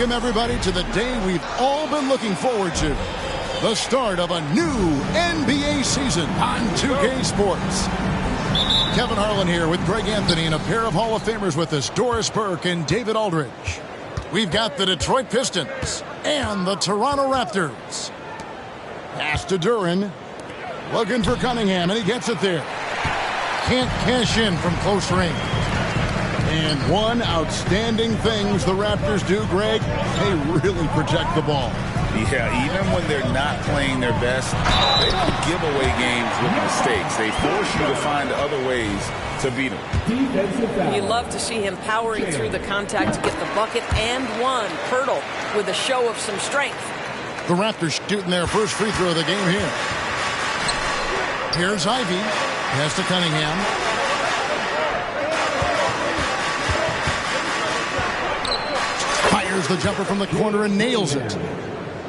Welcome, everybody, to the day we've all been looking forward to. The start of a new NBA season on 2K Sports. Kevin Harlan here with Greg Anthony and a pair of Hall of Famers with us, Doris Burke and David Aldridge. We've got the Detroit Pistons and the Toronto Raptors. Pass to Duren. Looking for Cunningham, and he gets it there. Can't cash in from close range. And one outstanding things the Raptors do, Greg, they really protect the ball. Yeah, even when they're not playing their best, they don't give away games with mistakes. They force you to find other ways to beat them. You love to see him powering through the contact to get the bucket and one. Pirtle with a show of some strength. The Raptors shooting their first free throw of the game here. Here's Ivy. Pass to Cunningham. Fires the jumper from the corner and nails it.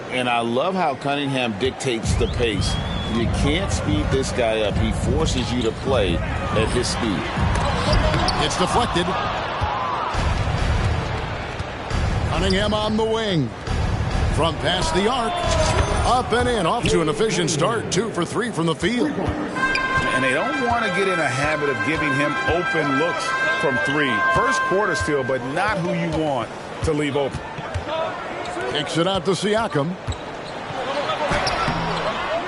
And I love how Cunningham dictates the pace. You can't speed this guy up. He forces you to play at his speed. It's deflected. Cunningham on the wing. From past the arc. Up and in. Off to an efficient start. 2 for 3 from the field. And they don't want to get in a habit of giving him open looks from 3. First quarter still, but not who you want to leave open. Kicks it out to Siakam.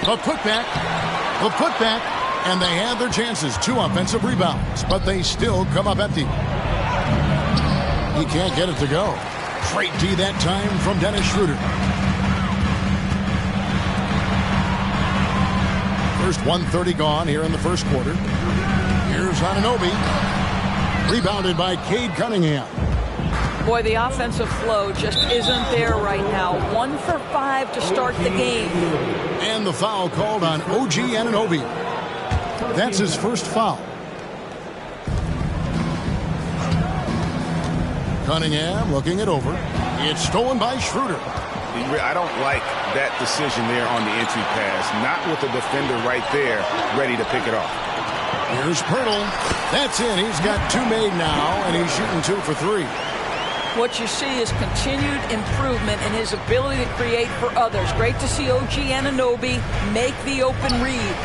The putback. The putback. And they had their chances. 2 offensive rebounds. But they still come up empty. He can't get it to go. Straight D that time from Dennis Schroeder. First 1:30 gone here in the first quarter. Here's Anunoby. Rebounded by Cade Cunningham. Boy, the offensive flow just isn't there right now. 1 for 5 to start the game. And the foul called on OG Anunoby. That's his first foul. Cunningham looking it over. It's stolen by Schroeder. I don't like that decision there on the entry pass. Not with the defender right there ready to pick it off. Here's Pirtle. That's in. He's got 2 made now, and he's shooting 2 for 3. What you see is continued improvement in his ability to create for others. Great to see OG Anunoby make the open read.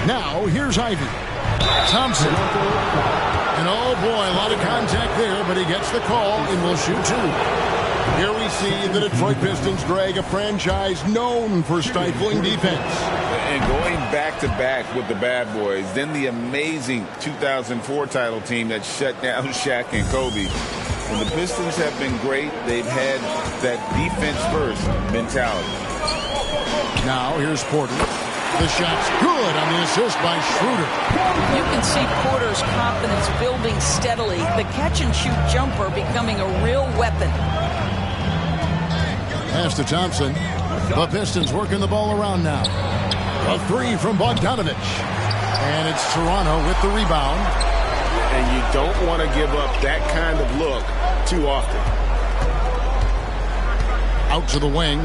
Now, here's Ivy. Thompson. And oh boy, a lot of contact there, but he gets the call and will shoot 2. Here we see the Detroit Pistons, Greg, a franchise known for stifling defense. And going back-to-back with the bad boys, then the amazing 2004 title team that shut down Shaq and Kobe. And the Pistons have been great. They've had that defense-first mentality. Now, here's Porter. The shot's good on the assist by Schroeder. You can see Porter's confidence building steadily. The catch-and-shoot jumper becoming a real weapon. Pass to Thompson. The Pistons working the ball around now. A 3 from Bogdanovich. And it's Toronto with the rebound. And you don't want to give up that kind of look too often. Out to the wing.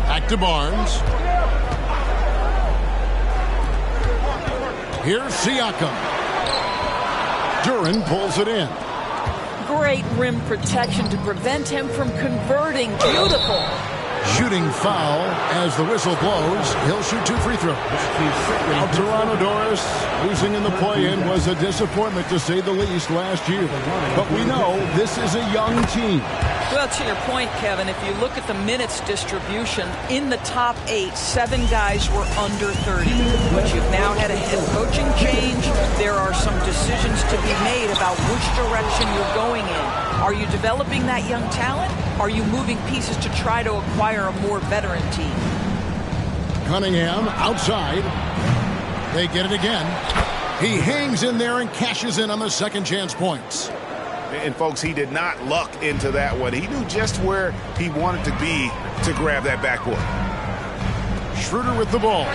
Back to Barnes. Here's Siakam. Duren pulls it in. Great rim protection to prevent him from converting. Beautiful. Shooting foul as the whistle blows. He'll shoot 2 free throws. Now Toronto, Doris, losing in the play-in was a disappointment to say the least last year. But we know this is a young team. Well, to your point, Kevin, if you look at the minutes distribution, in the top 8, 7 guys were under 30. But you've now had a head coaching change. There are some decisions to be made about which direction you're going in. Are you developing that young talent? Are you moving pieces to try to acquire a more veteran team? Cunningham outside. They get it again. He hangs in there and cashes in on the second chance points. And, folks, he did not luck into that one. He knew just where he wanted to be to grab that backboard. Schroeder with the ball.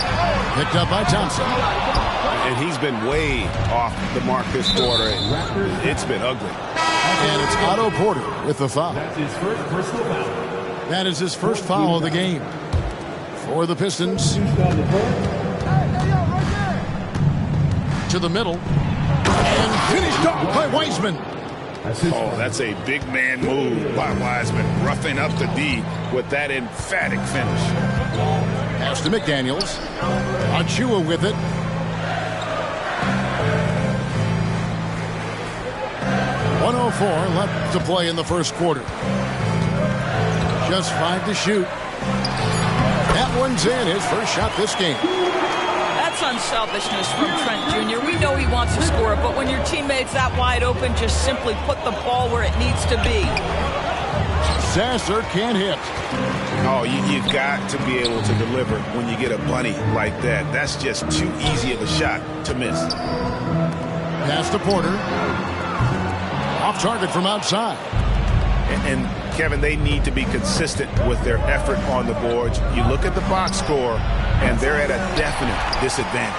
Picked up by Thompson. And he's been way off the mark this quarter. It's been ugly. And it's Otto Porter with the foul. That's his first personal foul. That is his first foul of the game for the Pistons. To the middle. And finished off by Wiseman. Oh, that's a big man move by Wiseman, roughing up the D with that emphatic finish. Pass to McDaniels. Achiuwa with it. .104 left to play in the first quarter. Just 5 to shoot. That one's in, his first shot this game. That's unselfishness from Trent Jr. We know he wants to score, but when your teammate's that wide open, just simply put the ball where it needs to be. Sasser can't hit. Oh, you've got to be able to deliver when you get a bunny like that. That's just too easy of a shot to miss. Pass to Porter. Off target from outside. And Kevin, they need to be consistent with their effort on the boards. You look at the box score, and they're at a definite disadvantage.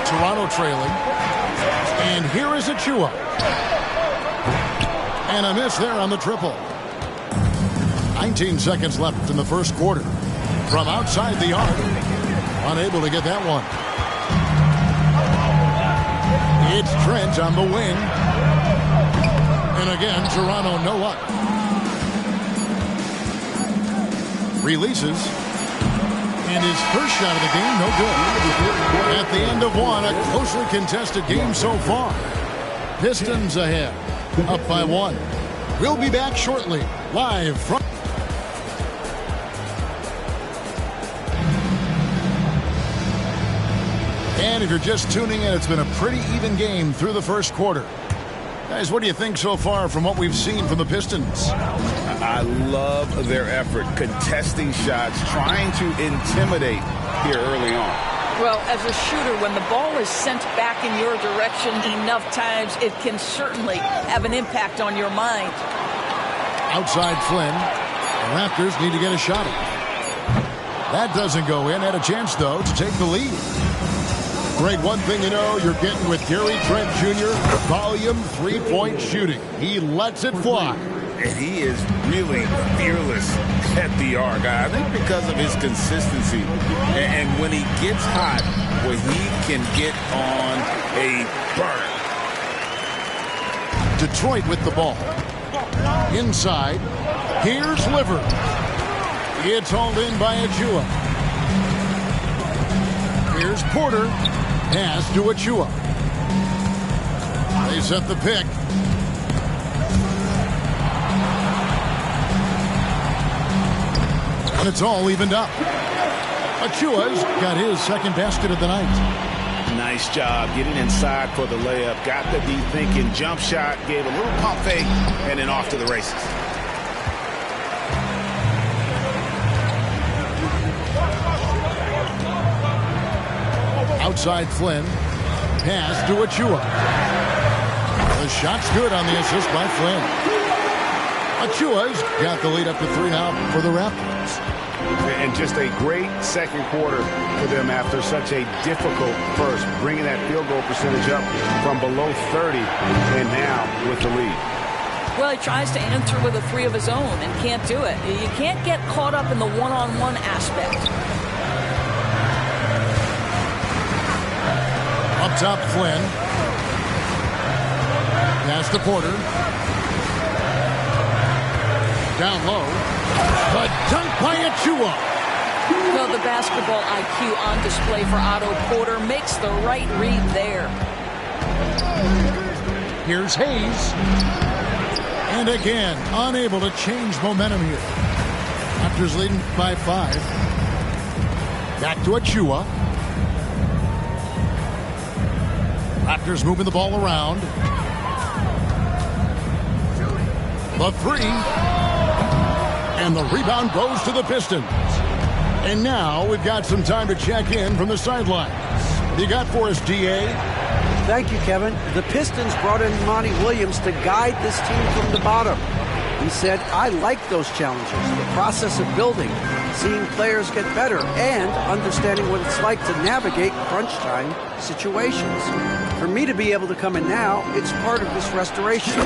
Toronto trailing. And here is Achiuwa. And a miss there on the triple. 19 seconds left in the first quarter. From outside the arc. Unable to get that one. It's Trent on the wing. And again, Toronto no luck. Releases. And his first shot of the game, no good. At the end of one, a closely contested game so far. Pistons ahead, up by 1. We'll be back shortly, live from... And if you're just tuning in, it's been a pretty even game through the first quarter. Guys, what do you think so far from what we've seen from the Pistons? I love their effort, contesting shots, trying to intimidate here early on. Well, as a shooter, when the ball is sent back in your direction enough times, it can certainly have an impact on your mind. Outside Flynn. The Raptors need to get a shot at it. That doesn't go in. Had a chance, though, to take the lead. Greg, one thing you know, you're getting with Gary Trent Jr., volume three-point shooting. He lets it fly. And he is really fearless at the arc. I think because of his consistency. And when he gets hot, where he can get on a burn. Detroit with the ball. Inside. Here's Liver. It's hauled in by Achiuwa. Here's Porter. Pass to Achiuwa. They set the pick. And it's all evened up. Achiuwa's got his second basket of the night. Nice job getting inside for the layup. Got the D thinking. Jump shot. Gave a little pump fake. And then off to the races. Outside Flynn. Pass to Achiuwa. The shot's good on the assist by Flynn. Achiuwa's got the lead up to 3 now for the Raptors. And just a great second quarter for them after such a difficult first. Bringing that field goal percentage up from below 30 and now with the lead. Well, he tries to answer with a 3 of his own and can't do it. You can't get caught up in the one-on-one aspect. Up top, Flynn. Pass to Porter. Down low. The dunk by Achiuwa. Well, the basketball IQ on display for Otto Porter makes the right read there. Here's Hayes. And again, unable to change momentum here. Raptors leading by 5. Back to Achiuwa. Raptors moving the ball around. The 3. And the rebound goes to the Pistons. And now we've got some time to check in from the sidelines. What do you got for us, D.A.? Thank you, Kevin. The Pistons brought in Monty Williams to guide this team from the bottom. He said, I like those challenges, the process of building, seeing players get better, and understanding what it's like to navigate crunch time situations. For me to be able to come in now, it's part of this restoration.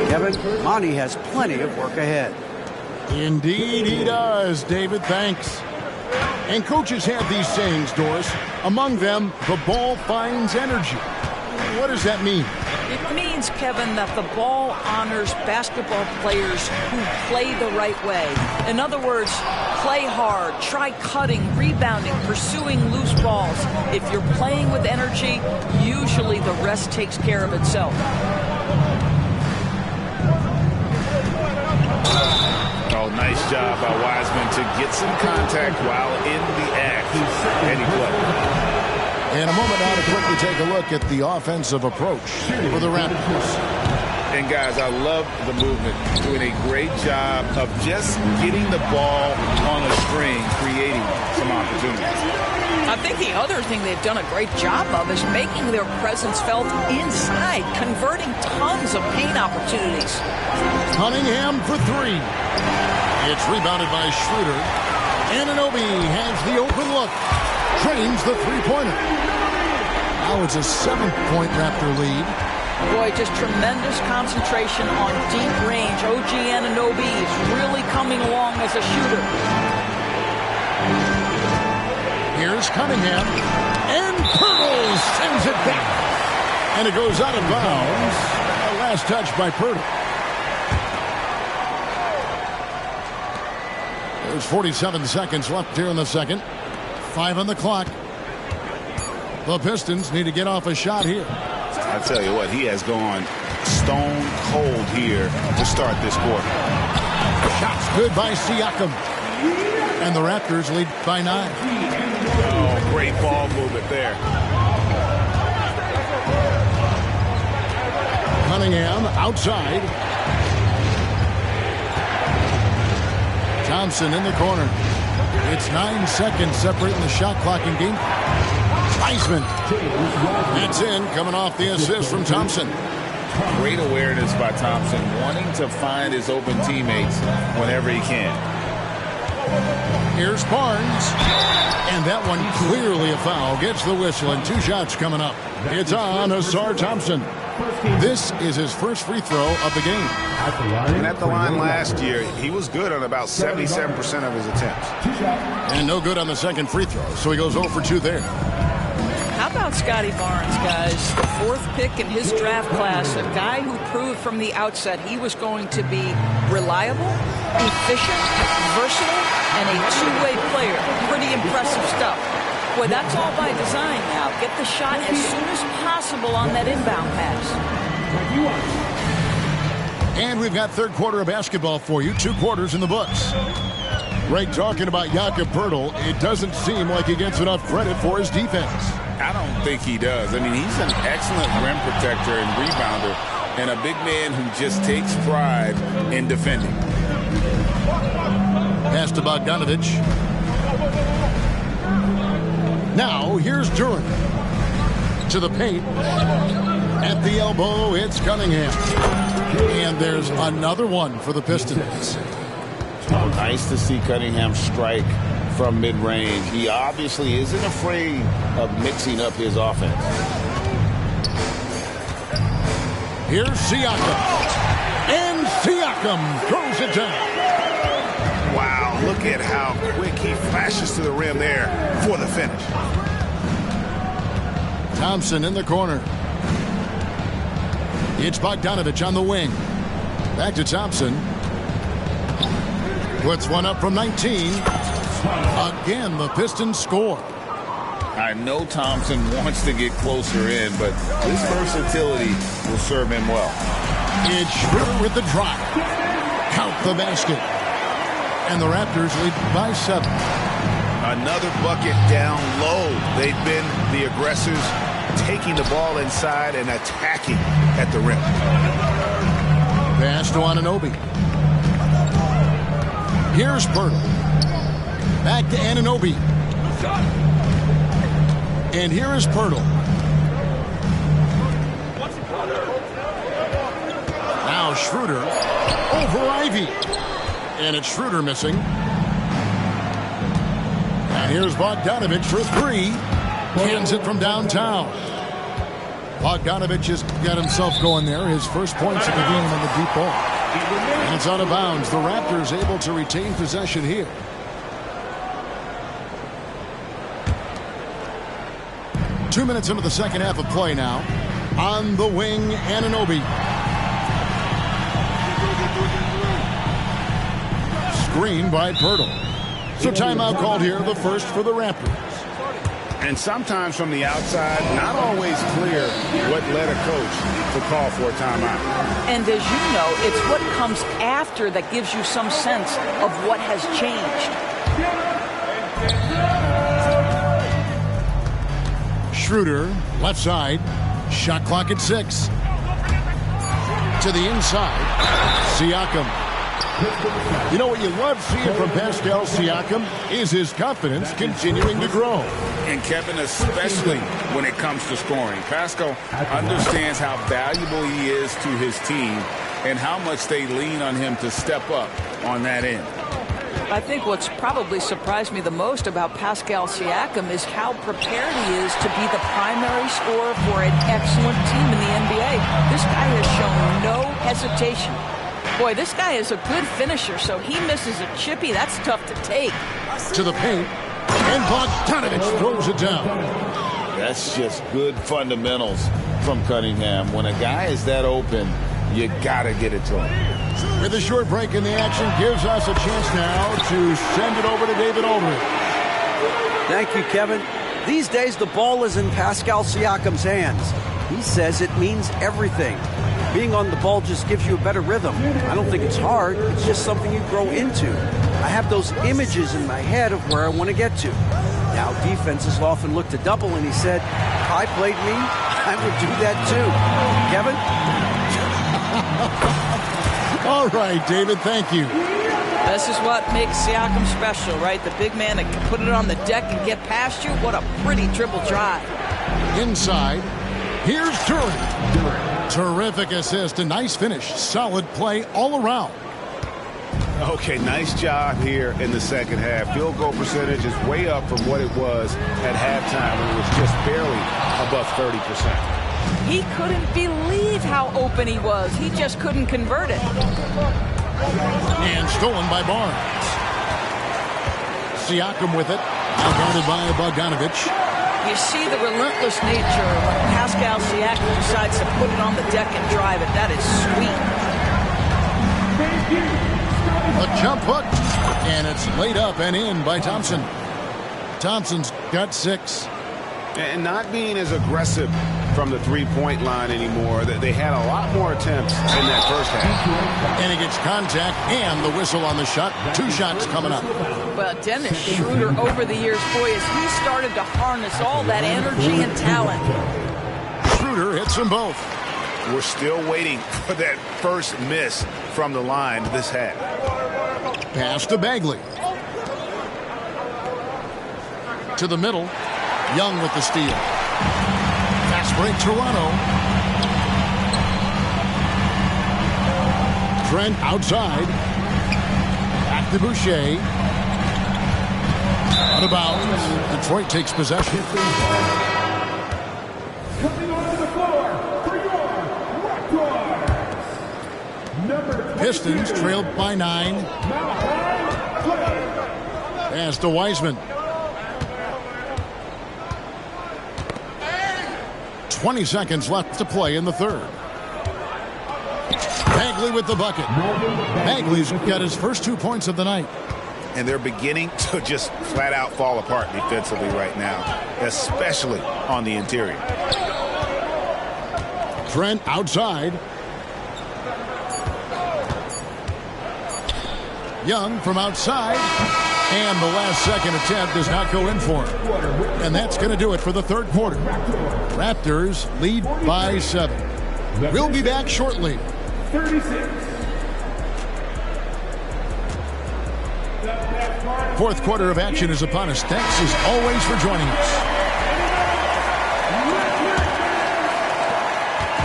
Kevin, Monty has plenty of work ahead. Indeed he does, David. Thanks. And coaches have these sayings, Doris. Among them, the ball finds energy. What does that mean? It means, Kevin, that the ball honors basketball players who play the right way. In other words, play hard, try cutting, rebounding, pursuing loose balls. If you're playing with energy, usually the rest takes care of itself. Oh, nice job by Wiseman to get some contact while in the act. And he played. In a moment now to quickly take a look at the offensive approach for the Raptors. And guys, I love the movement. Doing a great job of just getting the ball on a string, creating some opportunities. I think the other thing they've done a great job of is making their presence felt inside, converting tons of paint opportunities. Cunningham for three. It's rebounded by Schroeder. Anunoby has the open look. Drains the three-pointer. Now it's a 7-point Raptor lead. Boy, just tremendous concentration on deep range. OG Anunoby is really coming along as a shooter. Here's Cunningham. And Pirtle sends it back. And it goes out of bounds. A last touch by Pirtle. There's 47 seconds left here in the second. 5 on the clock. The Pistons need to get off a shot here. I tell you what, he has gone stone cold here to start this quarter. Shots good by Siakam. And the Raptors lead by 9. Oh, great ball movement there. Cunningham outside. Thompson in the corner. It's 9 seconds separating the shot clock and game. Wiseman. That's in, coming off the assist from Thompson. Great awareness by Thompson, wanting to find his open teammates whenever he can. Here's Barnes. And that one clearly a foul. Gets the whistle and 2 shots coming up. It's on Ausar Thompson. This is his first free throw of the game. And at the line last year, he was good on about 77% of his attempts. And no good on the second free throw, so he goes 0 for 2 there. How about Scotty Barnes, guys? The 4th pick in his draft class, a guy who proved from the outset he was going to be reliable, efficient, versatile, and a two-way player. Pretty impressive stuff. Boy, that's all by design now. Get the shot as soon as possible on that inbound pass. And we've got third quarter of basketball for you. 2 quarters in the books. Greg talking about Jakob Poeltl. It doesn't seem like he gets enough credit for his defense. I don't think he does. I mean, he's an excellent rim protector and rebounder, and a big man who just takes pride in defending. Pass to Bogdanovich. Now, here's Duren. To the paint. At the elbow, it's Cunningham. And there's another one for the Pistons. Oh, nice to see Cunningham strike from mid-range. He obviously isn't afraid of mixing up his offense. Here's Siakam. And Siakam throws it down. Wow, look at how quick he flashes to the rim there for the finish. Thompson in the corner. It's Bogdanovich on the wing. Back to Thompson. Puts one up from 19. Again, the Pistons score. I know Thompson wants to get closer in, but this versatility will serve him well. It's Schroeder with the drive. Count the basket. And the Raptors lead by 7. Another bucket down low. They've been the aggressors, taking the ball inside and attacking at the rim. Pass to Anunoby. Here's Poeltl. Back to Anunoby. And here is Poeltl. Now Schroeder over Ivy. And it's Schroeder missing. And here's Bogdanovich for 3. Hands it from downtown. Bogdanovich has got himself going there. His first points of the game on the deep ball. And it's out of bounds. The Raptors able to retain possession here. Two minutes into the second half of play now. On the wing, Anunoby. Screen by Pirtle. So timeout called here, the first for the Raptors. And sometimes from the outside, not always clear what led a coach to call for a timeout. And as you know, it's what comes after that gives you some sense of what has changed. Schroeder, left side. Shot clock at 6. To the inside. Siakam. You know what you love seeing from Pascal Siakam is his confidence continuing to grow. And Kevin, especially when it comes to scoring. Pascal understands how valuable he is to his team and how much they lean on him to step up on that end. I think what's probably surprised me the most about Pascal Siakam is how prepared he is to be the primary scorer for an excellent team in the NBA. This guy has shown no hesitation. Boy, this guy is a good finisher, so he misses a chippy. That's tough to take. To the paint, and Bogdanovic throws it down. That's just good fundamentals from Cunningham. When a guy is that open, you got to get it to him. With a short break in the action, gives us a chance now to send it over to David Aldridge. Thank you, Kevin. These days, the ball is in Pascal Siakam's hands. He says it means everything. Being on the ball just gives you a better rhythm. I don't think it's hard. It's just something you grow into. I have those images in my head of where I want to get to. Now, defenses often look to double, and he said, if I played me, I would do that too. Kevin? All right, David, thank you. This is what makes Siakam special, right? The big man that can put it on the deck and get past you. What a pretty dribble drive. Inside, here's Durant. Terrific assist, a nice finish. Solid play all around. Okay, nice job here in the second half. Field goal percentage is way up from what it was at halftime when it was just barely above 30%. He couldn't believe how open he was. He just couldn't convert it. And stolen by Barnes. Siakam with it. Now guarded by Bogdanovic. You see the relentless nature when Pascal Siakam decides to put it on the deck and drive it. That is sweet. A jump hook. And it's laid up and in by Thompson. Thompson's got 6. And not being as aggressive from the three-point line anymore. They had a lot more attempts in that first half. And he gets contact and the whistle on the shot. 2 shots coming up. Well, Dennis Schroeder over the years, boy, as he started to harness all that energy and talent. Schroeder hits them both. We're still waiting for that first miss from the line this half. Pass to Bagley. To the middle. Young with the steal. Fast break, Toronto. Trent outside. Back to Boucher. Out of bounds. Detroit takes possession. Coming onto the floor for your Raptors. Pistons trailed by 9. Pass to Wiseman. 20 seconds left to play in the third. Bagley with the bucket. Bagley's got his first 2 points of the night. And they're beginning to just flat out fall apart defensively right now, especially on the interior. Trent outside. Young from outside. And the last second attempt does not go in for him. And that's going to do it for the third quarter. Raptors lead by 7. We'll be back shortly. 36. Fourth quarter of action is upon us. Thanks as always for joining us.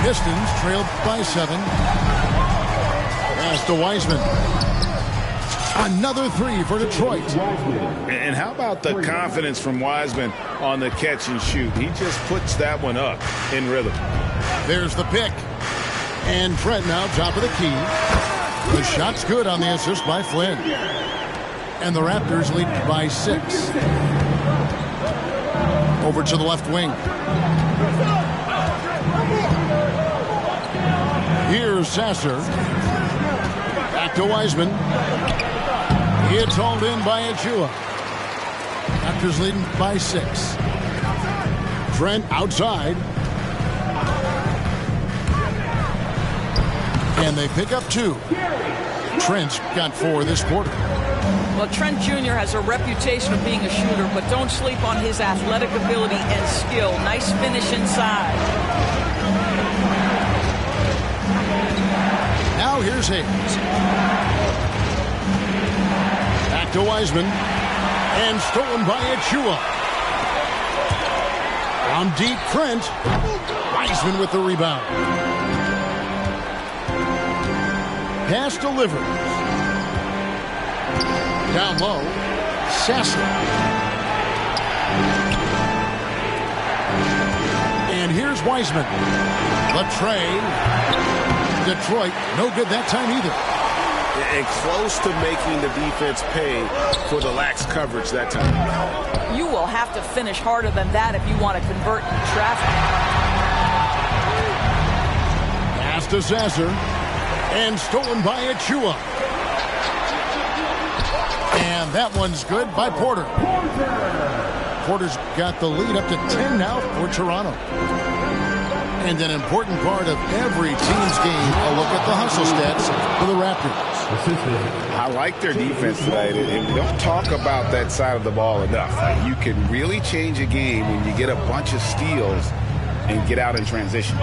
Pistons trailed by 7. Pass to Wiseman. Another 3 for Detroit. And how about the confidence from Wiseman on the catch and shoot? He just puts that one up in rhythm. There's the pick. And Trent now top of the key. The shot's good on the assist by Flynn. And the Raptors lead by 6. Over to the left wing. for Sasser. Back to Wiseman. It's hauled in by Achua. Raptors leading by 6. Trent outside. And they pick up 2. Trent's got 4 this quarter. Well, Trent Jr. has a reputation of being a shooter, but don't sleep on his athletic ability and skill. Nice finish inside. Now here's Hayes. Back to Wiseman. And stolen by Achua. On deep, Trent. Wiseman with the rebound. Pass delivers. Down low. Sasser. And here's Wiseman. Latrey. Detroit, no good that time either. And close to making the defense pay for the lax coverage that time. You will have to finish harder than that if you want to convert in traffic. Pass to Sasser. And stolen by Achua. And that one's good by Porter. Porter's got the lead up to 10 now for Toronto. And an important part of every team's game, a look at the hustle stats for the Raptors. I like their defense tonight, and we don't talk about that side of the ball enough. You can really change a game when you get a bunch of steals and get out in transition.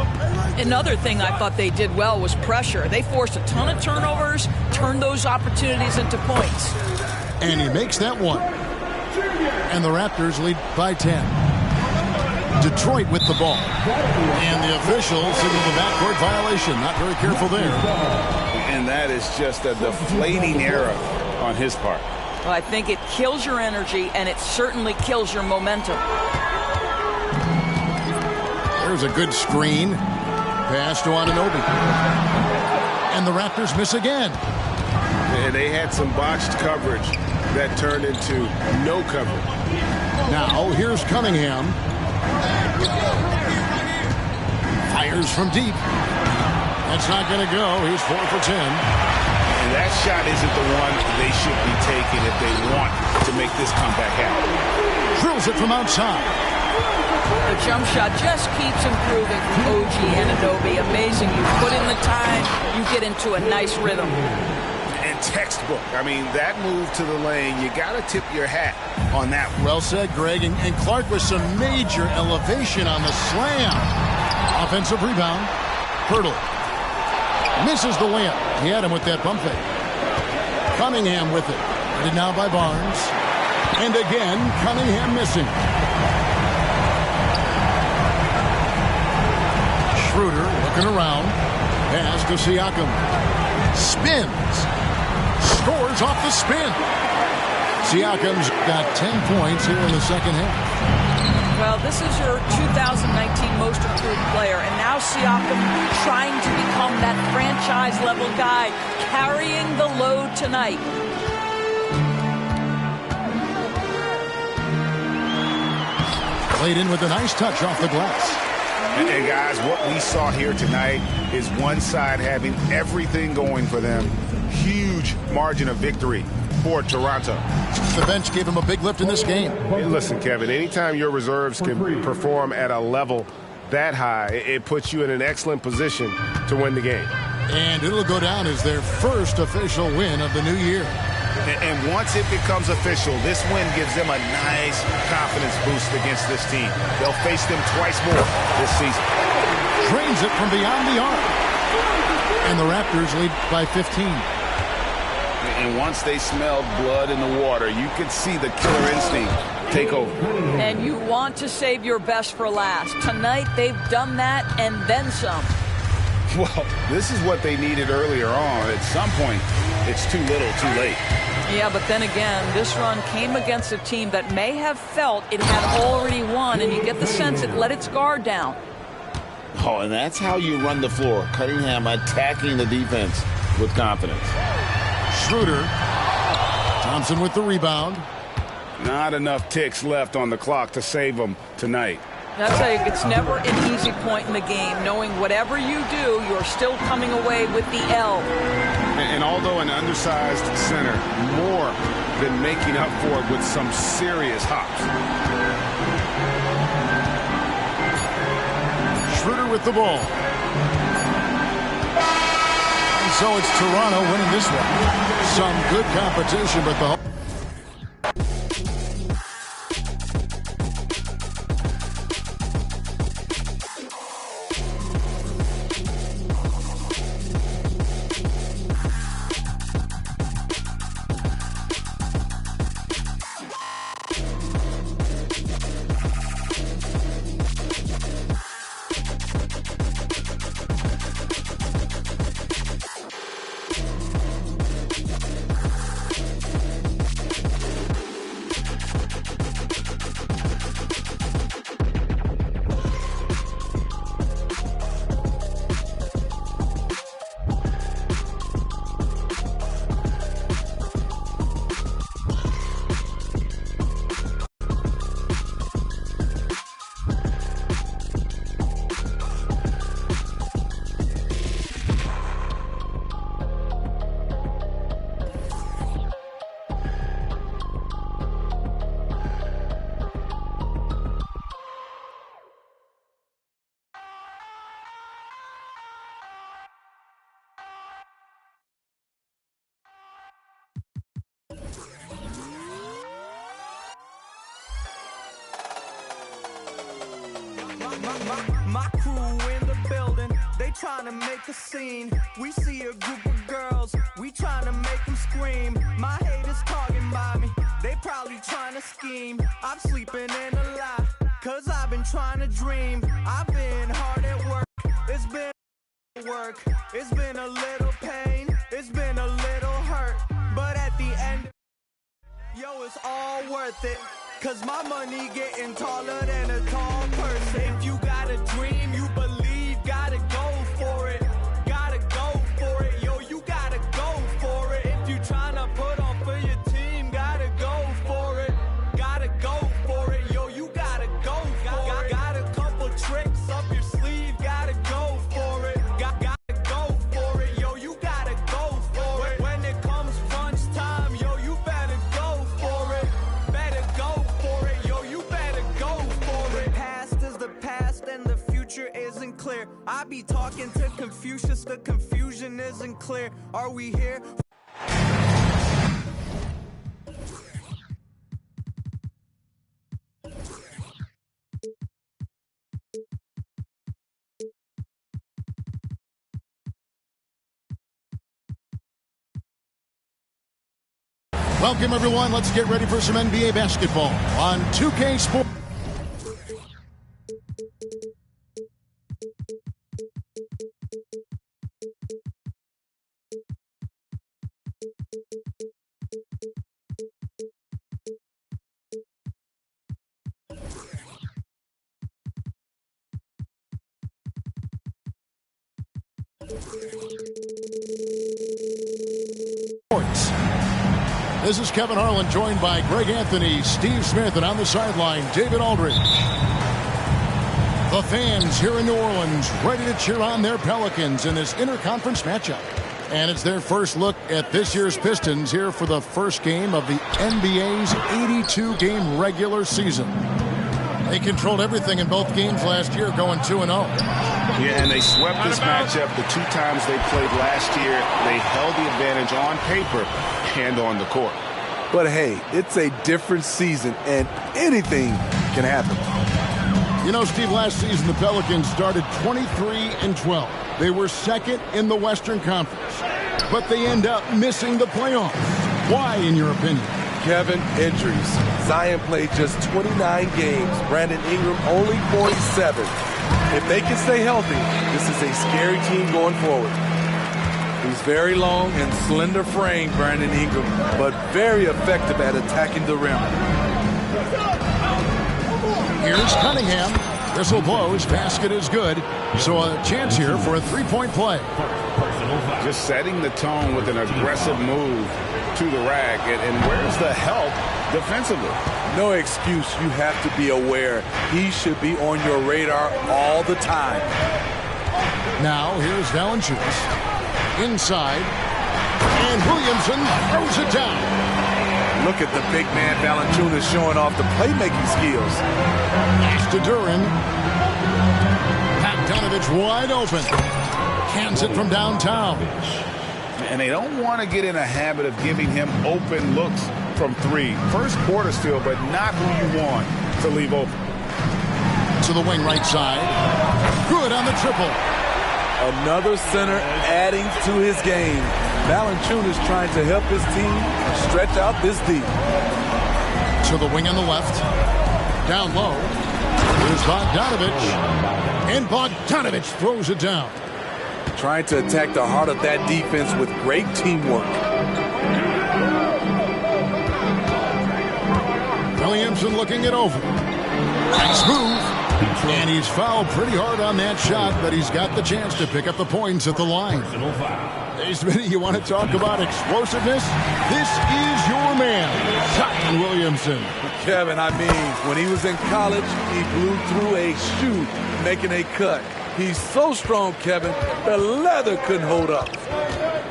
Another thing I thought they did well was pressure. They forced a ton of turnovers, turned those opportunities into points. And he makes that one. And the Raptors lead by 10. Detroit with the ball. And the official signaled the backcourt violation. Not very careful there. And that is just a deflating error on his part. Well, I think it kills your energy, and it certainly kills your momentum. There's a good screen. Pass to Anunoby. And the Raptors miss again. And they had some botched coverage that turned into no coverage. Now, here's Cunningham. Fires from deep. That's not going to go. He's 4 for 10. And that shot isn't the one they should be taking if they want to make this comeback happen. Drills it from outside. The jump shot just keeps improving from OG Anunoby. Amazing. You put in the time, you get into a nice rhythm. And textbook. I mean, that move to the lane, you got to tip your hat on that one. Well said, Greg. And Clark with some major elevation on the slam. Offensive rebound. Hurdle. Misses the layup. He had him with that pump fake. Cunningham with it. Headed now by Barnes. And again, Cunningham missing. Schroeder looking around. Pass to Siakam. Spins. Scores off the spin. Siakam's got 10 points here in the second half. Well, this is your 2019 most improved player, and now Siakam trying to become that franchise-level guy, carrying the load tonight. Played in with a nice touch off the glass. And guys, what we saw here tonight is one side having everything going for them. Huge margin of victory for Toronto. The bench gave him a big lift in this game. Hey, listen, Kevin, anytime your reserves can perform at a level that high, it puts you in an excellent position to win the game. And it'll go down as their first official win of the new year. And once it becomes official, this win gives them a nice confidence boost against this team. They'll face them twice more this season. Drains it from beyond the arc. And the Raptors lead by 15. And once they smelled blood in the water, you could see the killer instinct take over. And you want to save your best for last. Tonight, they've done that and then some. Well, this is what they needed earlier on. At some point, it's too little, too late. Yeah, but then again, this run came against a team that may have felt it had already won, and you get the sense it let its guard down. Oh, and that's how you run the floor. Cunningham attacking the defense with confidence. Schroeder. Thompson with the rebound. Not enough ticks left on the clock to save them tonight. I'll tell you, it's never an easy point in the game, knowing whatever you do, you're still coming away with the L. And although an undersized center, more than making up for it with some serious hops. Schroeder with the ball. And so it's Toronto winning this one. Some good competition, but the My crew in the building, they trying to make a scene. We see a group of girls, we trying to make them scream. My haters talking by me, they probably trying to scheme. I'm sleeping in a lie, cause I've been trying to dream. I've been hard at work, it's been work. It's been a little pain, it's been a little hurt. But at the end, yo, it's all worth it. Cause my money getting taller than a tall person. If you got a dream, you believe, gotta go for it. Gotta go for it, yo, you gotta go for it. If you tryna put on for your team, gotta go for it. Gotta go for it, yo, you gotta go for it. Got a couple tricks up your sleeve, gotta go for it. Gotta go for it, yo, you gotta go for it. When it comes crunch time, yo, you better go for it. Better go for it, yo, you better go for it. Past is the past and the future isn't clear. I be talking to Confucius, the confusion isn't clear. Are we here? welcome, everyone. Let's get ready for some NBA basketball on 2K Sports. This is Kevin Harlan, joined by Greg Anthony, Steve Smith, and on the sideline, David Aldridge. The fans here in New Orleans ready to cheer on their Pelicans in this interconference matchup. And it's their first look at this year's Pistons here for the first game of the NBA's 82-game regular season. They controlled everything in both games last year, going 2-0. Yeah, and they swept this matchup the two times they played last year. They held the advantage on paper and on the court. But hey, it's a different season, and anything can happen. You know, Steve, last season the Pelicans started 23-12. They were second in the Western Conference, but they end up missing the playoffs. Why, in your opinion? Kevin, injuries. Zion played just 29 games. Brandon Ingram only 47. If they can stay healthy, this is a scary team going forward. He's very long and slender frame, Brandon Ingram, but very effective at attacking the rim. Here's Cunningham. Whistle blows. Basket is good. So a chance here for a three-point play. Just setting the tone with an aggressive move to the rack. And where's the help defensively? No excuse. You have to be aware. He should be on your radar all the time. Now here's Valanciunas. Inside. And Williamson throws it down. Look at the big man Valanciunas showing off the playmaking skills. Pass to Duren. Bogdanovich wide open. Hands it from downtown. And they don't want to get in a habit of giving him open looks from three. First quarter still, but not who you want to leave open. To the wing right side. Good on the triple. Another center adding to his game. Valanciunas trying to help his team stretch out this deep. To the wing on the left. Down low. Here's Bogdanovich. And Bogdanovich throws it down. Trying to attack the heart of that defense with great teamwork. Williamson looking it over. Nice move. And he's fouled pretty hard on that shot, but he's got the chance to pick up the points at the line. Hey, Smitty, you want to talk about explosiveness? This is your man, Zion Williamson. Kevin, I mean, when he was in college, he blew through a shoe making a cut. He's so strong, Kevin, the leather couldn't hold up.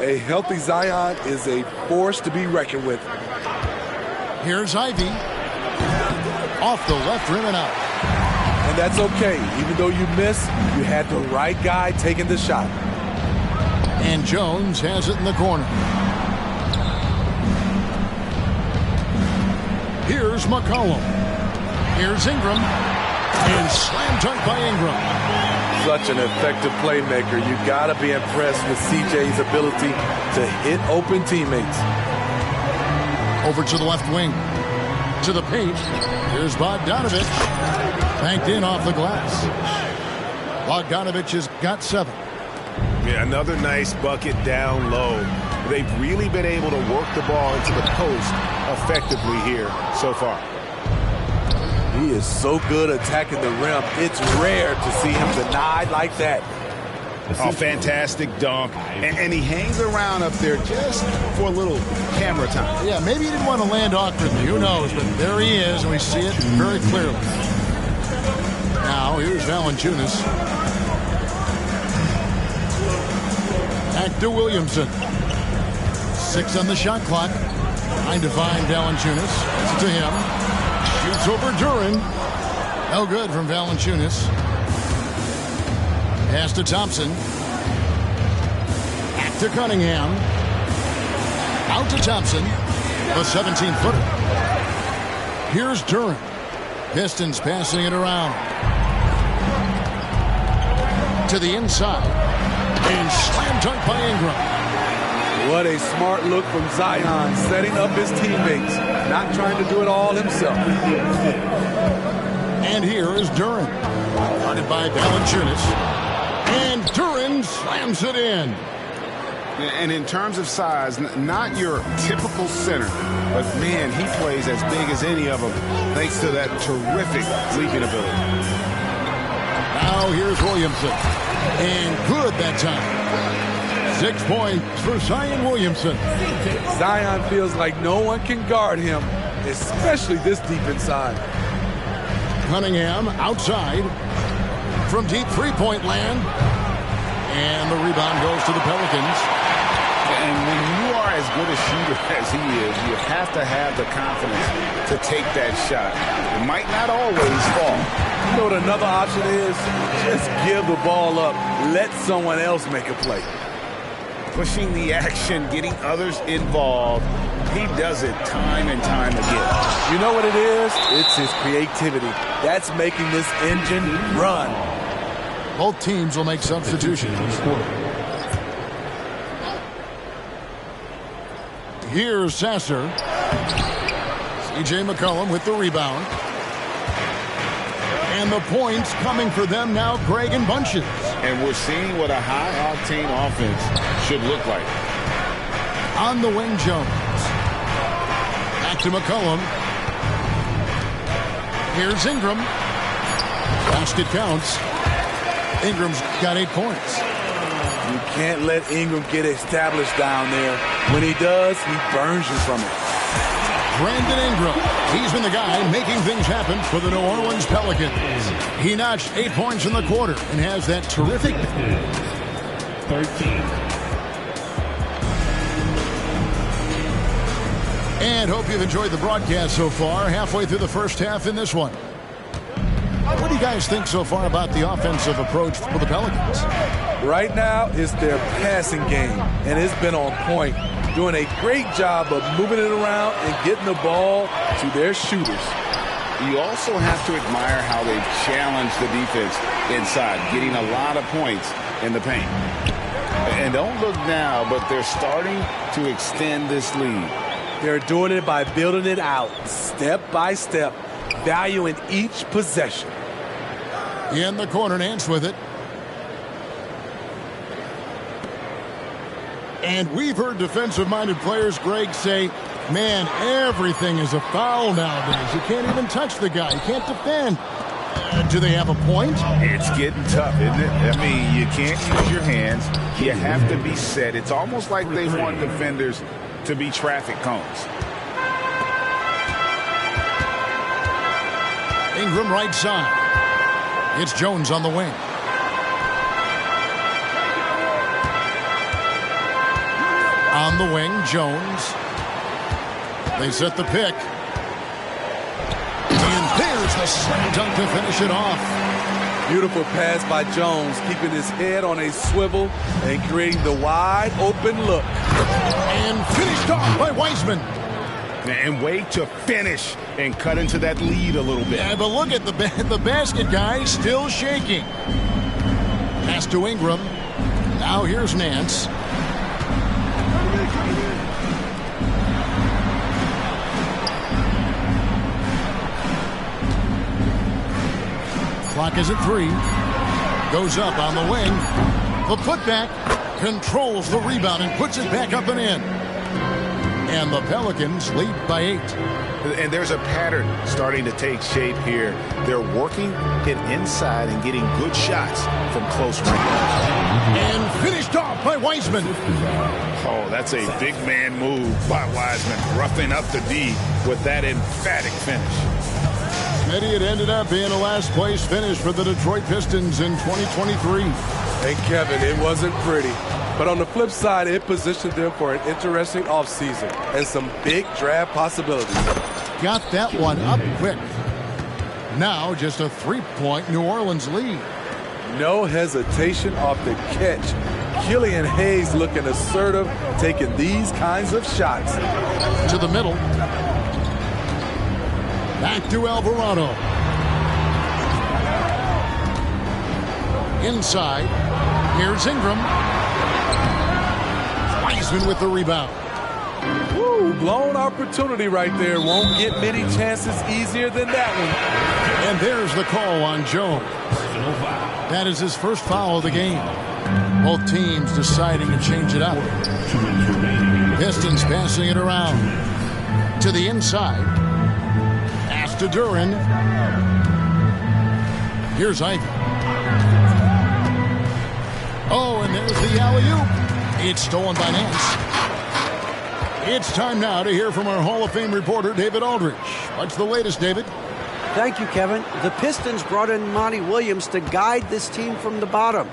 A healthy Zion is a force to be reckoned with. Here's Ivy. Off the left rim and out. And that's okay. Even though you miss, you had the right guy taking the shot. And Jones has it in the corner. Here's McCollum. Here's Ingram. And slam dunk by Ingram. Such an effective playmaker. You got to be impressed with CJ's ability to hit open teammates. Over to the left wing. To the paint. Here's Bogdanovich. Banked in off the glass. Bogdanovich has got 7. Yeah, another nice bucket down low. They've really been able to work the ball into the post effectively here so far. He is so good attacking the rim. It's rare to see him denied like that. A fantastic dunk. And he hangs around up there just for a little camera time. Yeah, maybe he didn't want to land awkwardly. Who knows? But there he is, and we see it very clearly. Now, here's Valanciunas. Back to Williamson. 6 on the shot clock. Trying to find Valanciunas. It's to him. Shoots over Duren. No good from Valanciunas. Pass to Thompson. Back to Cunningham. Out to Thompson. The 17-footer. Here's Duren. Pistons passing it around. To the inside. And slam dunk by Ingram. What a smart look from Zion, setting up his teammates, not trying to do it all himself. And here is Duren. Guarded by Valanciunas. And Duren slams it in. And in terms of size, not your typical center, but man, he plays as big as any of them thanks to that terrific leaping ability. Now here's Williamson. And good that time. 6 points for Zion Williamson. Zion feels like no one can guard him, especially this deep inside. Cunningham outside from deep three-point land. And the rebound goes to the Pelicans. And when you are as good a shooter as he is, you have to have the confidence to take that shot. It might not always fall. You know what another option is? Just give the ball up. Let someone else make a play. Pushing the action, getting others involved. He does it time and time again. You know what it is? It's his creativity. That's making this engine run. Both teams will make substitutions. Here's Sasser. C.J. McCollum with the rebound. And the points coming for them now, Greg and Bunches. And we're seeing what a high-octane offense should look like. On the wing, Jones. Back to McCollum. Here's Ingram. Basket counts. Ingram's got 8 points. You can't let Ingram get established down there. When he does, he burns you from it. Brandon Ingram. He's been the guy making things happen for the New Orleans Pelicans. He notched 8 points in the quarter and has that terrific... 13. And hope you've enjoyed the broadcast so far. Halfway through the first half in this one. What do you guys think so far about the offensive approach for the Pelicans? Right now, it's their passing game, and it's been on point. Doing a great job of moving it around and getting the ball to their shooters. You also have to admire how they challenge the defense inside, getting a lot of points in the paint. And don't look now, but they're starting to extend this lead. They're doing it by building it out, step by step, valuing each possession. In the corner, Nance with it. And we've heard defensive-minded players, Greg, say, man, everything is a foul nowadays. You can't even touch the guy. You can't defend. Do they have a point? It's getting tough, isn't it? I mean, you can't use your hands. You have to be set. It's almost like they want defenders to be traffic cones. Ingram right side. It's Jones on the wing. On the wing, Jones. They set the pick. And there's the slam dunk to finish it off. Beautiful pass by Jones, keeping his head on a swivel and creating the wide open look. And finished off by Wiseman. And way to finish and cut into that lead a little bit. Yeah, but look at the basket guy still shaking. Pass to Ingram. Now here's Nance. Clock is at 3. Goes up on the wing. The putback controls the rebound and puts it back up and in. And the Pelicans lead by 8. And there's a pattern starting to take shape here. They're working it inside and getting good shots from close range. And finished off by Wiseman. Oh, that's a big man move by Wiseman, roughing up the D with that emphatic finish. Smitty, it ended up being a last-place finish for the Detroit Pistons in 2023. And Kevin, it wasn't pretty. But on the flip side, it positioned them for an interesting offseason and some big draft possibilities. Got that one up quick. Now just a 3-point New Orleans lead. No hesitation off the catch. Killian Hayes looking assertive, taking these kinds of shots. To the middle. Back to Alvarado. Inside. Here's Ingram. Wiseman with the rebound. Woo, blown opportunity right there. Won't get many chances easier than that one. And there's the call on Jones. That is his first foul of the game. Both teams deciding to change it up. Pistons passing it around. To the inside. Pass to Duren. Here's Ivey. Oh, and there's the alley-oop. It's stolen by Nance. It's time now to hear from our Hall of Fame reporter, David Aldridge. What's the latest, David? Thank you, Kevin. The Pistons brought in Monty Williams to guide this team from the bottom.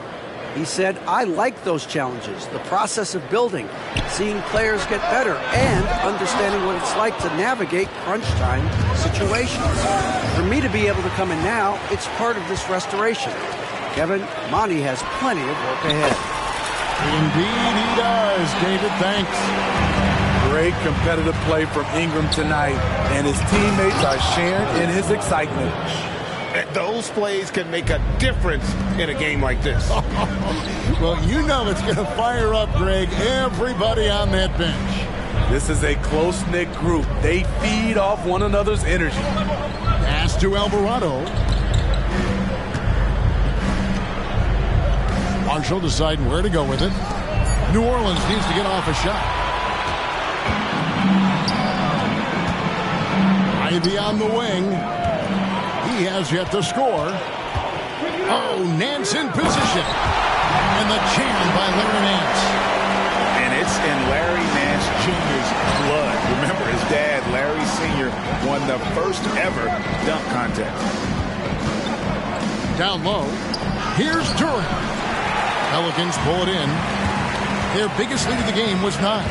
He said, I like those challenges, the process of building, seeing players get better, and understanding what it's like to navigate crunch time situations. For me to be able to come in now, it's part of this restoration. Kevin, Monty has plenty of work ahead. Indeed he does, David. Thanks. Great competitive play from Ingram tonight, and his teammates are sharing in his excitement. Those plays can make a difference in a game like this. Well, you know it's going to fire up, Greg, everybody on that bench. This is a close-knit group. They feed off one another's energy. Pass to Alvarado. Marshall deciding where to go with it. New Orleans needs to get off a shot. Ivey on the wing. He has yet to score. Oh, Nance in position. And the jam by Larry Nance. And it's in Larry Nance Jr.'s blood. Remember his dad, Larry Jr. won the first ever dunk contest. Down low, here's Durant. Pelicans pull it in. Their biggest lead of the game was 9.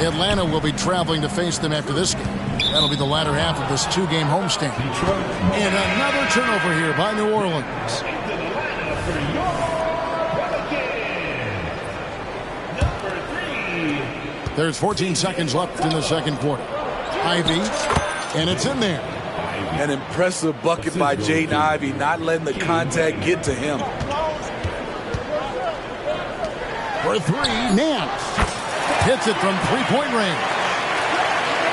Atlanta will be traveling to face them after this game. That'll be the latter half of this 2-game homestand. And another turnover here by New Orleans. There's 14 seconds left in the second quarter. Ivy, and it's in there. An impressive bucket by Jaden Ivey, not letting the contact get to him. For 3, Nance. Hits it from three-point range.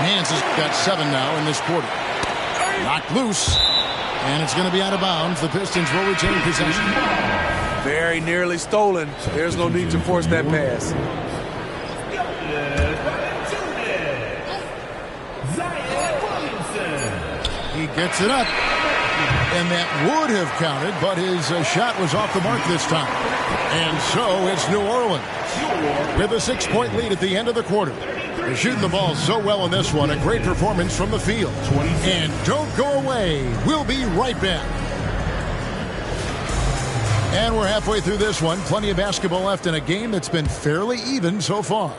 Nance has got 7 now in this quarter. Knocked loose. And it's going to be out of bounds. The Pistons will retain possession. Very nearly stolen. There's no need to force that pass. He gets it up. And that would have counted, but his shot was off the mark this time. And so it's New Orleans with a 6-point lead at the end of the quarter. They're shooting the ball so well in this one. A great performance from the field. And don't go away. We'll be right back. And we're halfway through this one. Plenty of basketball left in a game that's been fairly even so far.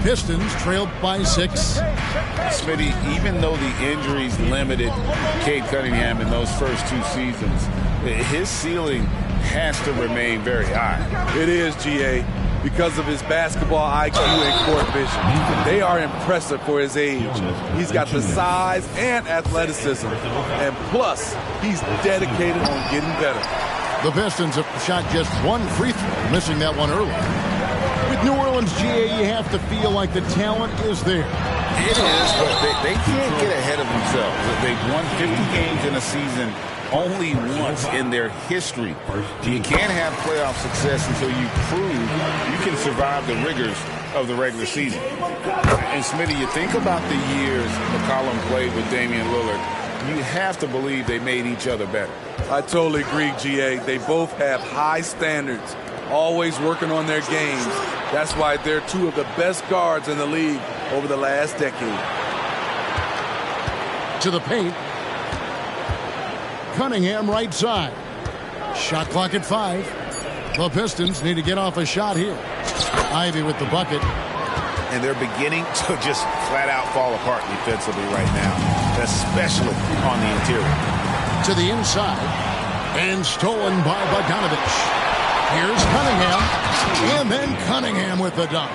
Pistons trailed by 6. Smitty, even though the injuries limited Cade Cunningham in those first 2 seasons, his ceiling has to remain very high. It is, GA, because of his basketball IQ and court vision. They are impressive for his age. He's got the size and athleticism. And plus, he's dedicated on getting better. The Pistons have shot just 1 free throw, missing that one early. With New Orleans, GA, you have to feel like the talent is there. It is, but they can't get ahead of themselves. They've won 50 games in a season only once in their history. You can't have playoff success until you prove you can survive the rigors of the regular season. And Smitty, you think about the years McCollum played with Damian Lillard, you have to believe they made each other better. I totally agree, GA. They both have high standards, always working on their games. That's why they're 2 of the best guards in the league over the last decade. To the paint. Cunningham right side. Shot clock at 5. The Pistons need to get off a shot here. Ivy with the bucket. And they're beginning to just flat out fall apart defensively right now, especially on the interior. To the inside. And stolen by Bogdanovich. Here's Cunningham. And then Cunningham with the dunk.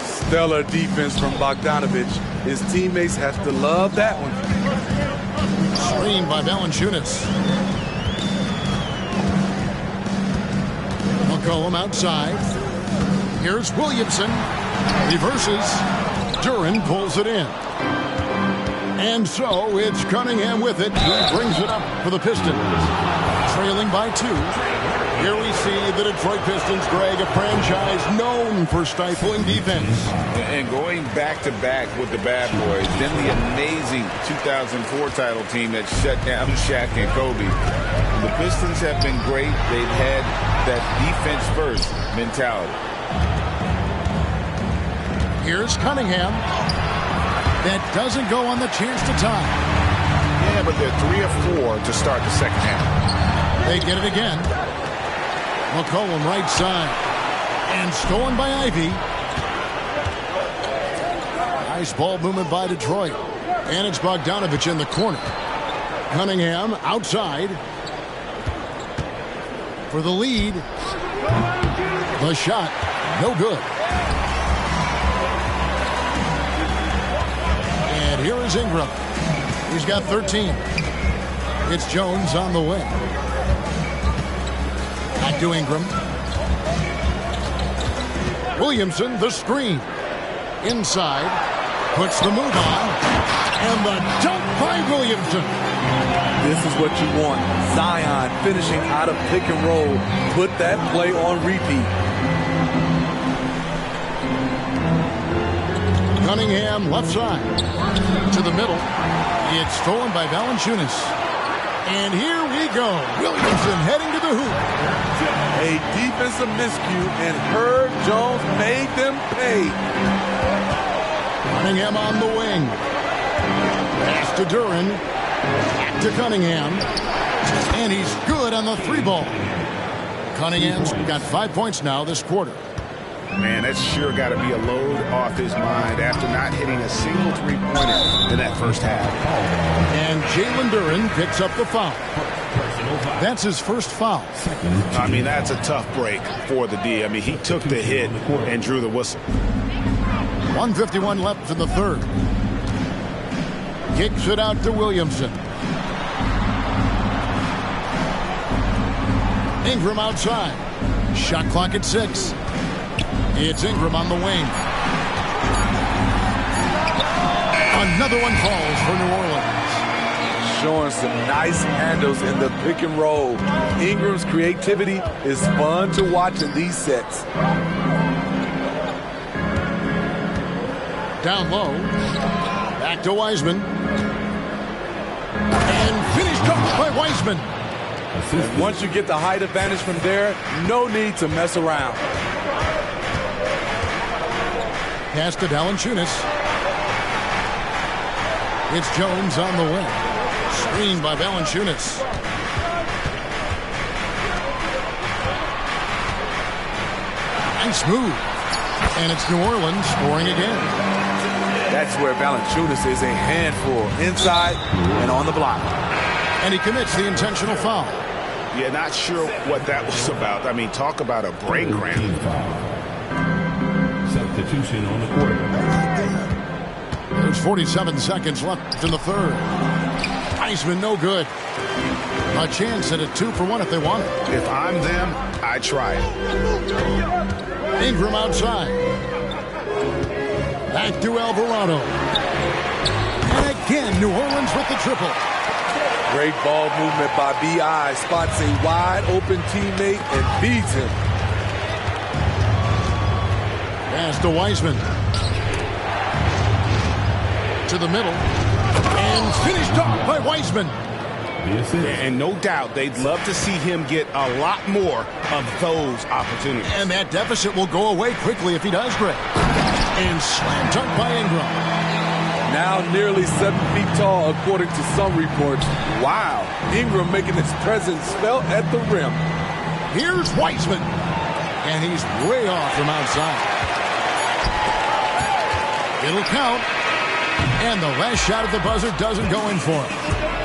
Stellar defense from Bogdanovich. His teammates have to love that one. Screened by Valanciunas. McCollum outside. Here's Williamson. Reverses. Duran pulls it in. And so it's Cunningham with it. He brings it up for the Pistons. Trailing by 2. Here we see the Detroit Pistons, Greg, a franchise known for stifling defense. And going back-to-back with the bad boys, then the amazing 2004 title team that shut down Shaq and Kobe. The Pistons have been great. They've had that defense-first mentality. Here's Cunningham. That doesn't go on the chance to tie. Yeah, but they're 3 of 4 to start the second half. They get it again. McCollum right side. And stolen by Ivy. Nice ball movement by Detroit. And it's Bogdanovich in the corner. Cunningham outside. For the lead. The shot. No good. And here is Ingram. He's got 13. It's Jones on the wing. Back to Ingram. Williamson, the screen. Inside. Puts the move on. And the dunk by Williamson. This is what you want. Zion finishing out of pick and roll. Put that play on repeat. Cunningham left side. To the middle. It's stolen by Valanciunas. And here we go. Williamson heading to the hoop. A defensive miscue, and Herb Jones made them pay. Cunningham on the wing. to Duren. Back to Cunningham. And he's good on the 3-ball. Cunningham's got 5 points now this quarter. Man, that's sure got to be a load off his mind after not hitting a single 3-pointer in that first half. And Jalen Duren picks up the foul. That's his first foul. I mean, that's a tough break for the D. I mean, he took the hit and drew the whistle. 1:51 left in the third. Kicks it out to Williamson. Ingram outside. Shot clock at 6. It's Ingram on the wing. Another one falls for New Orleans. Showing some nice handles in the pick and roll. Ingram's creativity is fun to watch in these sets. Down low. Back to Wiseman. And finished off by Wiseman. And once you get the height advantage from there, no need to mess around. Pass to Valanciunas. It's Jones on the wing. Screened by Valanciunas. Nice move. And it's New Orleans scoring again. That's where Valanciunas is a handful, inside and on the block. And he commits the intentional foul. Yeah, not sure what that was about. I mean, talk about a brain cramp. Substitution on the court. There's 47 seconds left in the third. Wiseman no good. A chance at a 2-for-1 if they want it. If I'm them, I try it. Ingram outside. Back to Alvarado. And again, New Orleans with the triple. Great ball movement by B.I. Spots a wide open teammate and feeds him. Pass to Wiseman. To the middle. And finished off by Wiseman. And no doubt they'd love to see him get a lot more of those opportunities. And that deficit will go away quickly if he does, Greg. And slam dunk by Ingram. Now nearly 7 feet tall, according to some reports. Wow, Ingram making his presence felt at the rim. Here's Wiseman. And he's way off from outside. It'll count. And the last shot at the buzzer doesn't go in for him.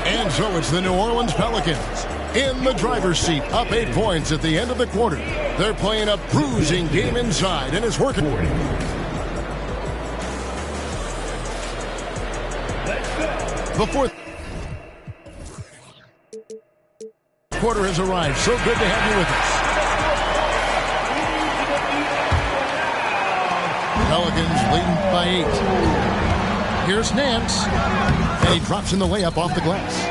And so it's the New Orleans Pelicans in the driver's seat, up 8 points at the end of the quarter. They're playing a bruising game inside, and it's working. The fourth quarter has arrived. So good to have you with us. Pelicans leading by 8. Here's Nance. And he drops in the layup off the glass.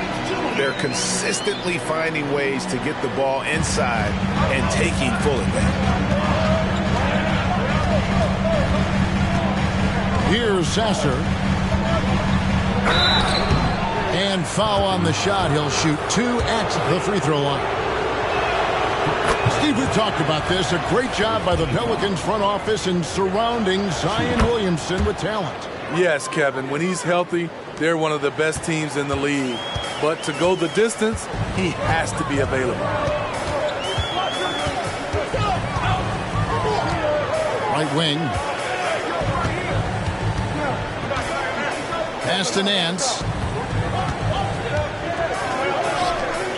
They're consistently finding ways to get the ball inside and taking full advantage. Here's Sasser. And foul on the shot. He'll shoot 2 at the free throw line. Steve, we talked about this. A great job by the Pelicans front office in surrounding Zion Williamson with talent. Yes, Kevin, when he's healthy, they're one of the best teams in the league. But to go the distance, he has to be available. Right wing. Pass to Nance.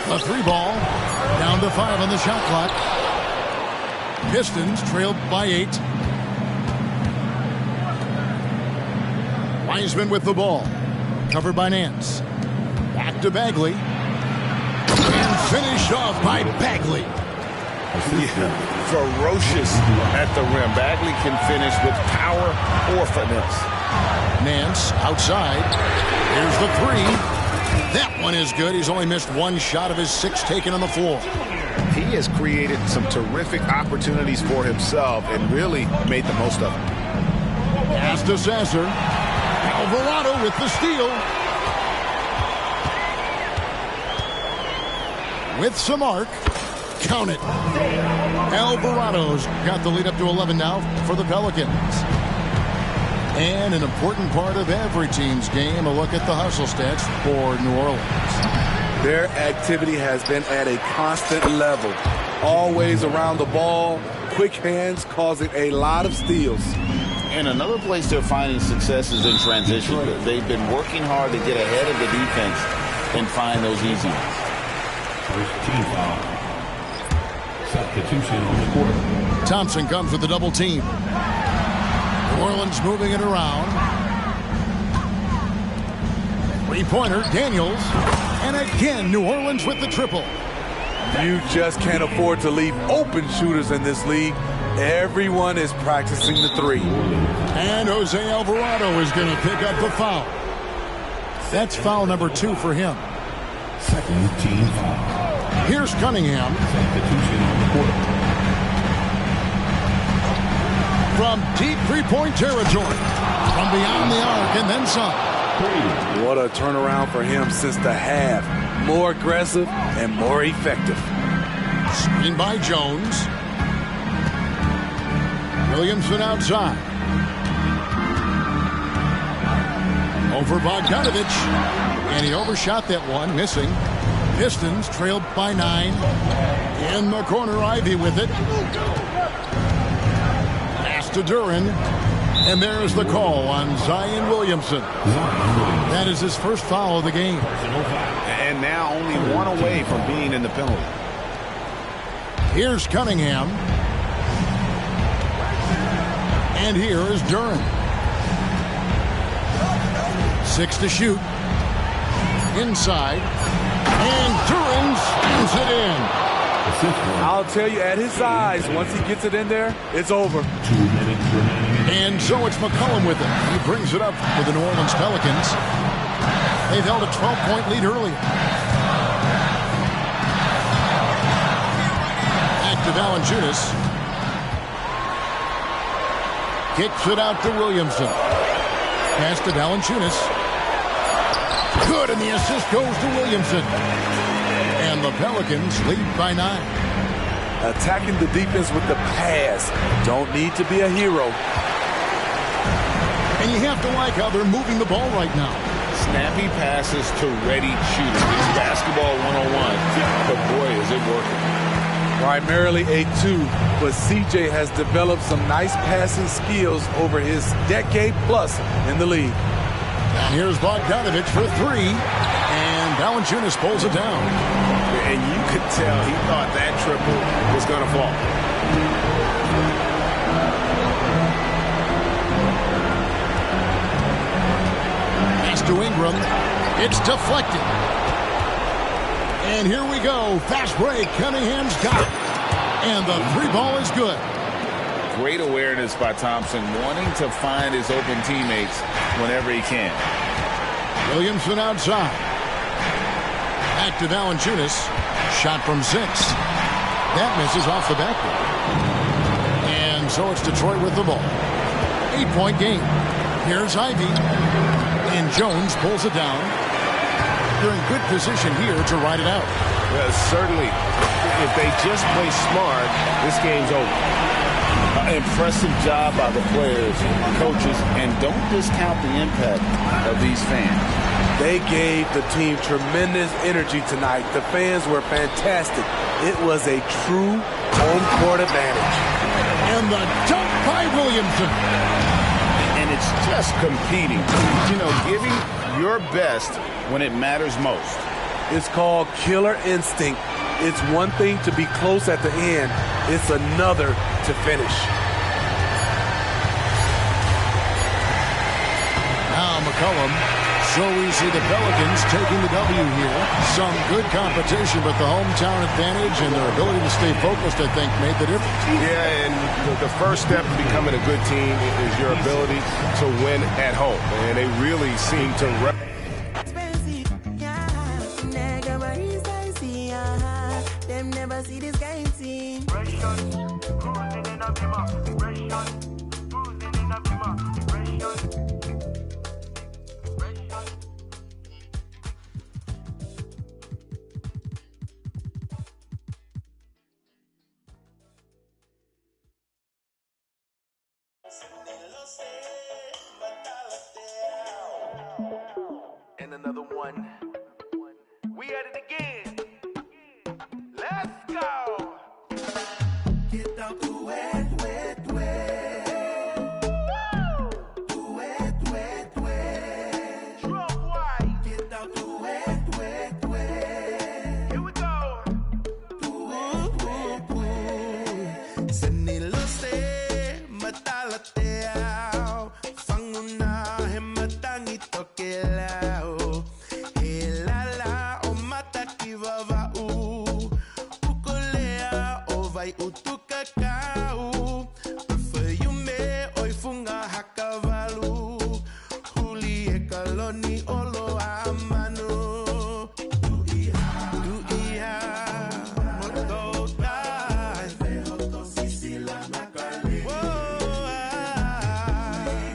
A 3-ball. Down to 5 on the shot clock. Pistons trailed by 8. Wiseman with the ball. Covered by Nance. Back to Bagley. And finished off by Bagley. Yeah, ferocious at the rim. Bagley can finish with power or finesse. Nance outside. Here's the 3. That one is good. He's only missed 1 shot of his 6 taken on the floor. He has created some terrific opportunities for himself and really made the most of them. Pass to Sasser. Alvarado with the steal. With some arc. Count it. Alvarado's got the lead up to 11 now for the Pelicans. And an important part of every team's game, a look at the hustle stats for New Orleans. Their activity has been at a constant level. Always around the ball, quick hands causing a lot of steals. And another place they're finding success is in transition. They've been working hard to get ahead of the defense and find those easy ones. First team foul. Substitution on the court. Thompson comes with the double team. New Orleans moving it around. Three-pointer, Daniels. And again, New Orleans with the triple. You just can't afford to leave open shooters in this league. Everyone is practicing the three. And Jose Alvarado is going to pick up the foul. That's foul number 2 for him. Second team foul. Here's Cunningham. Substitution on the court. From deep three-point territory. From beyond the arc and then some. What a turnaround for him since the half. More aggressive and more effective. Screen by Jones. Williamson outside. Over Bogdanovich. And he overshot that one, missing. Pistons trailed by 9. In the corner, Ivy with it. Pass to Duren. And there's the call on Zion Williamson. That is his first foul of the game. And now only one away from being in the penalty. Here's Cunningham. And here is Duren. 6 to shoot. Inside. And Duren spins it in. I'll tell you, at his size, once he gets it in there, it's over. 2 minutes remaining. And so it's McCollum with it. He brings it up for the New Orleans Pelicans. They've held a 12-point lead earlier. Back to Valanciunas. Kicks it out to Williamson. Pass to Valanciunas. Good, and the assist goes to Williamson. And the Pelicans lead by 9. Attacking the defense with the pass. Don't need to be a hero. And you have to like how they're moving the ball right now. Snappy passes to ready shooters. It's basketball 101. But boy, is it working. Primarily a 2, but CJ has developed some nice passing skills over his decade plus in the league. And here's Bogdanovich for 3. And Valanciunas pulls it down. And you could tell he thought that triple was going to fall. Pass to Ingram. It's deflected. And here we go. Fast break. Cunningham's got it. And the 3 ball is good. Great awareness by Thompson, wanting to find his open teammates whenever he can. Williamson outside. Back to Valanciunas. Shot from 6. That misses off the backboard. And so it's Detroit with the ball. 8-point game. Here's Ivy. And Jones pulls it down. They're in good position here to ride it out. Well, certainly, if they just play smart, this game's over. Impressive job by the players, coaches, and don't discount the impact of these fans. They gave the team tremendous energy tonight. The fans were fantastic. It was a true home court advantage. And the dunk by Williamson. And it's just competing, giving your best when it matters most. It's called killer instinct. It's one thing to be close at the end. It's another to finish. Now McCollum. So we see the Pelicans taking the W here. Some good competition, but the hometown advantage and their ability to stay focused, I think, made the difference. Yeah, and the first step to becoming a good team is your ability to win at home. And they really seem to... Them never see this game team. And another one. We at it again. Let's go. Get out the wet, wet, wet. Wet, wet, wet. Drum white. Get out the wet, wet, wet. Here we go. Wet, wet, wet. Senilose matalateao. Fanguna hematangito kelao. Helala o matakiva u. Ukolea o vai utukakau. Perfume oi funga hakavalu. Huli e kaloni olo amanu. Du iha moto tai. Veo to sisila nakali.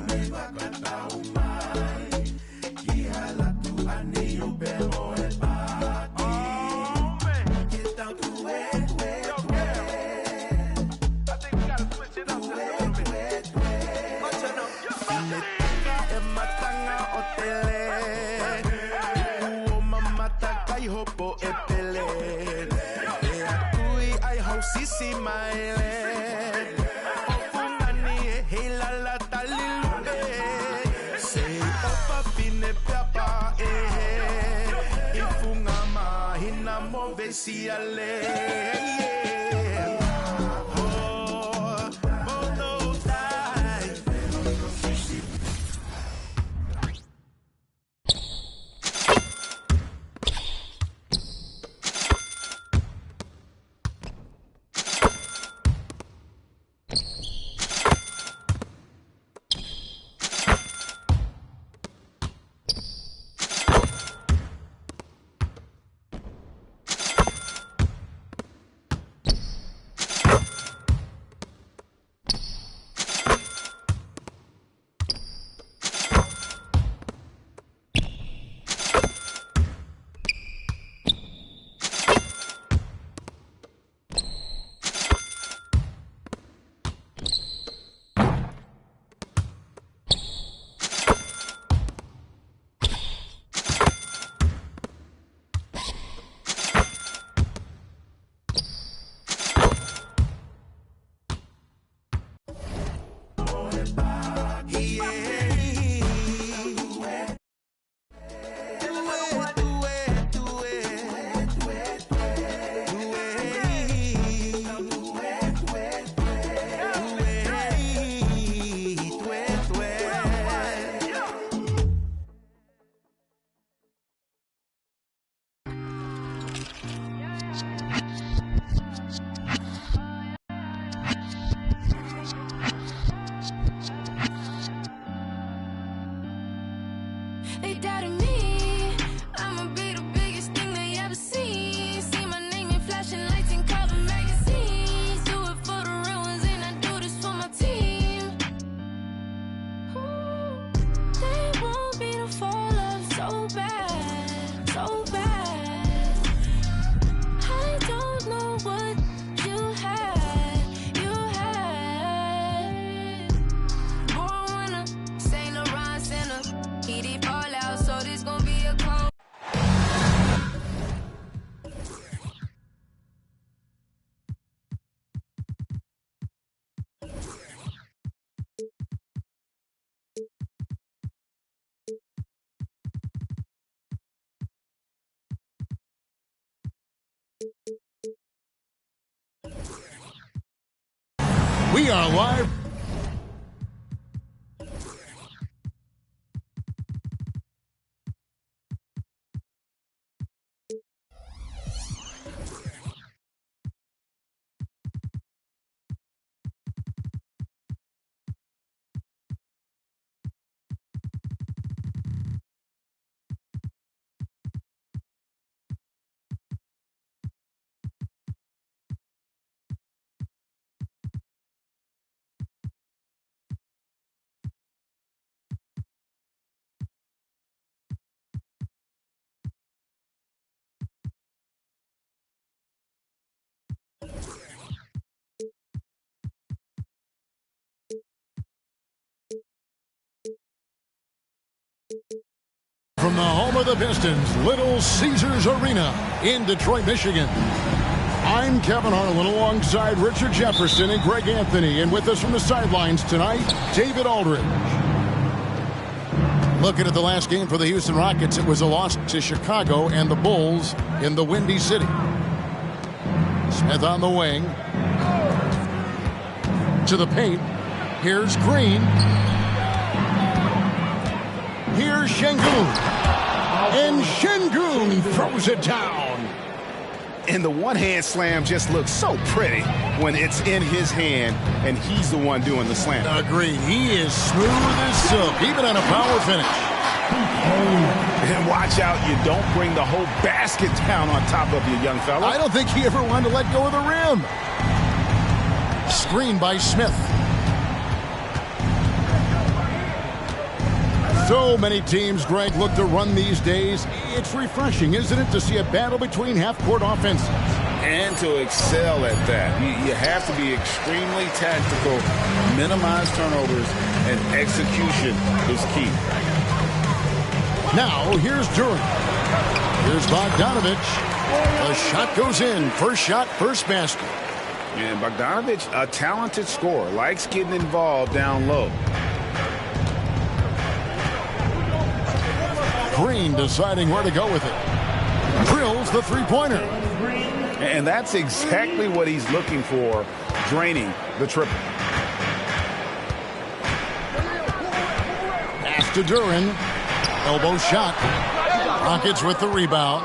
Me bakata umai. Kihala tu ani ubelo e baki. Get out the wet, wet, wet. I think we gotta switch it up just a little bit. Sinetaka e matanga o tele. Uo mamata kai hopo e pele. E akui ai hau sisi maele. O fungani e heila la talilupe. Sei opa pine piapa e he. Ifunga mahina mo vesi ale. Oh, moto tai. They doubted me. I'ma be the biggest thing they ever seen. See my name in flashing lights and cover magazines. Do it for the real ones and I do this for my team. Ooh, they want me to fall off so bad, so bad. I don't know what you had, you had. Born winner, Saint Laurent Center. He did fall out, so this gon' be a cold. We are live. From the home of the Pistons, Little Caesars Arena in Detroit, Michigan. I'm Kevin Harlan alongside Richard Jefferson and Greg Anthony. And with us from the sidelines tonight, David Aldridge. Looking at the last game for the Houston Rockets, it was a loss to Chicago and the Bulls in the Windy City. Smith on the wing. To the paint. Here's Green. Here's Şengün. And Şengün throws it down. And the one-hand slam just looks so pretty when it's in his hand and he's the one doing the slam. Agreed. He is smooth as silk, even on a power finish. And watch out, you don't bring the whole basket down on top of you, young fella. I don't think he ever wanted to let go of the rim. Screen by Smith. So many teams, Greg, look to run these days. It's refreshing, isn't it, to see a battle between half-court offenses? And to excel at that. You have to be extremely tactical, minimize turnovers, and execution is key. Now, here's Duren. Here's Bogdanović. The shot goes in. First shot, first basket. And Bogdanović, a talented scorer, likes getting involved down low. Green deciding where to go with it. Drills the three-pointer. And that's exactly what he's looking for, draining the triple. Pass to Duren. Elbow shot. Rockets with the rebound.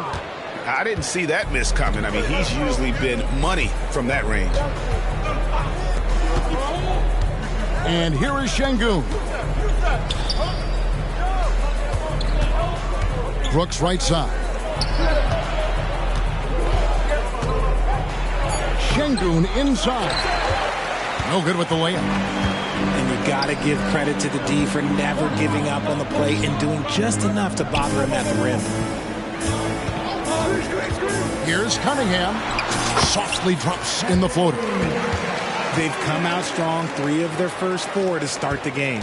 I didn't see that miss coming. I mean, he's usually been money from that range. And here is Şengün. Brooks right side. Şengün inside. No good with the layup. And you got to give credit to the D for never giving up on the play and doing just enough to bother him at the rim. Here's Cunningham. Softly drops in the floater. They've come out strong, 3 of their first 4 to start the game.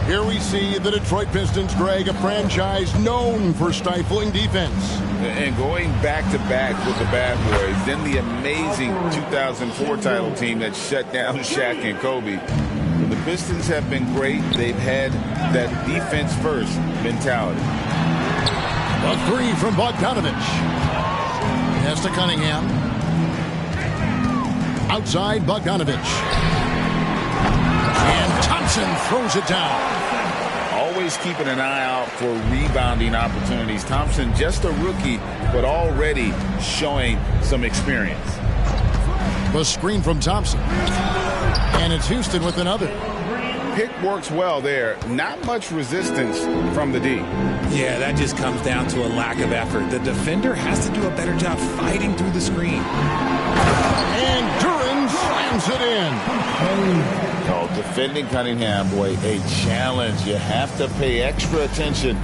Here we see the Detroit Pistons, Greg, a franchise known for stifling defense. And going back-to-back with the bad boys, then the amazing 2004 title team that shut down Shaq and Kobe. The Pistons have been great. They've had that defense-first mentality. A three from Bogdanović. Pass to Cunningham. Outside Bogdanović. And Thompson throws it down. Always keeping an eye out for rebounding opportunities. Thompson, just a rookie, but already showing some experience. The screen from Thompson. And it's Houston with another. Pick works well there. Not much resistance from the D. Yeah, that just comes down to a lack of effort. The defender has to do a better job fighting through the screen. And Duren slams it in. Oh, defending Cunningham, boy, a challenge. You have to pay extra attention.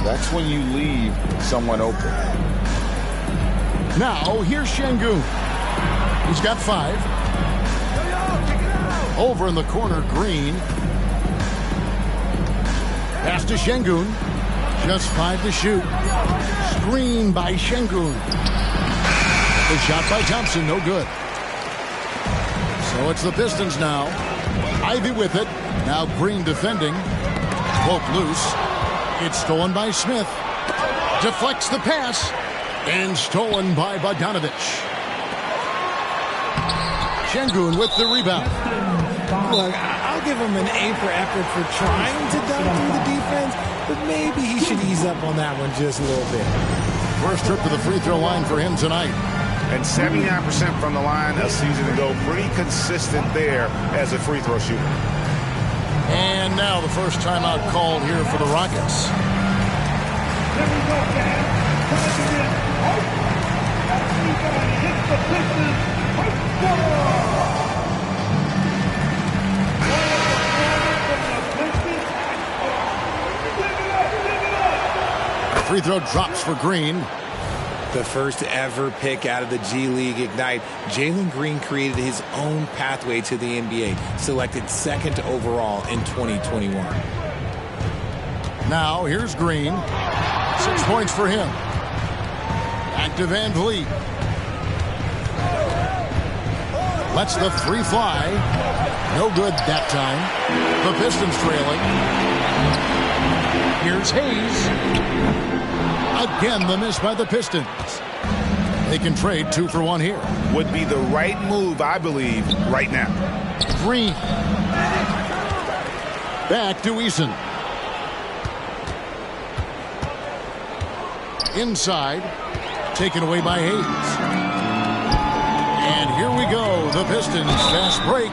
That's when you leave someone open. Now, here's Şengün. He's got 5. Over in the corner, Green. Pass to Şengün. Just 5 to shoot. Screen by Şengün. The shot by Thompson, no good. So it's the Pistons now. Ivy with it. Now Green defending. Poke loose. It's stolen by Smith. Deflects the pass. And stolen by Bogdanović. Şengün with the rebound. Look, I'll give him an A for effort for trying to dunk through the defense, but maybe he should ease up on that one just a little bit. First trip to the free throw line for him tonight. And 79% from the line a season ago. Pretty consistent there as a free throw shooter. And now the first timeout called here for the Rockets. Free throw drops for Green. The first ever pick out of the G League Ignite, Jalen Green created his own pathway to the NBA, selected 2nd overall in 2021. Now here's Green. 6 points for him. Back to Van Vliet. Lets the three fly. No good that time. The Pistons trailing. Here's Hayes. Again, the miss by the Pistons. They can trade 2 for 1 here. Would be the right move, I believe, right now. Green. Back to Eason. Inside. Taken away by Hayes. And here we go. The Pistons fast break.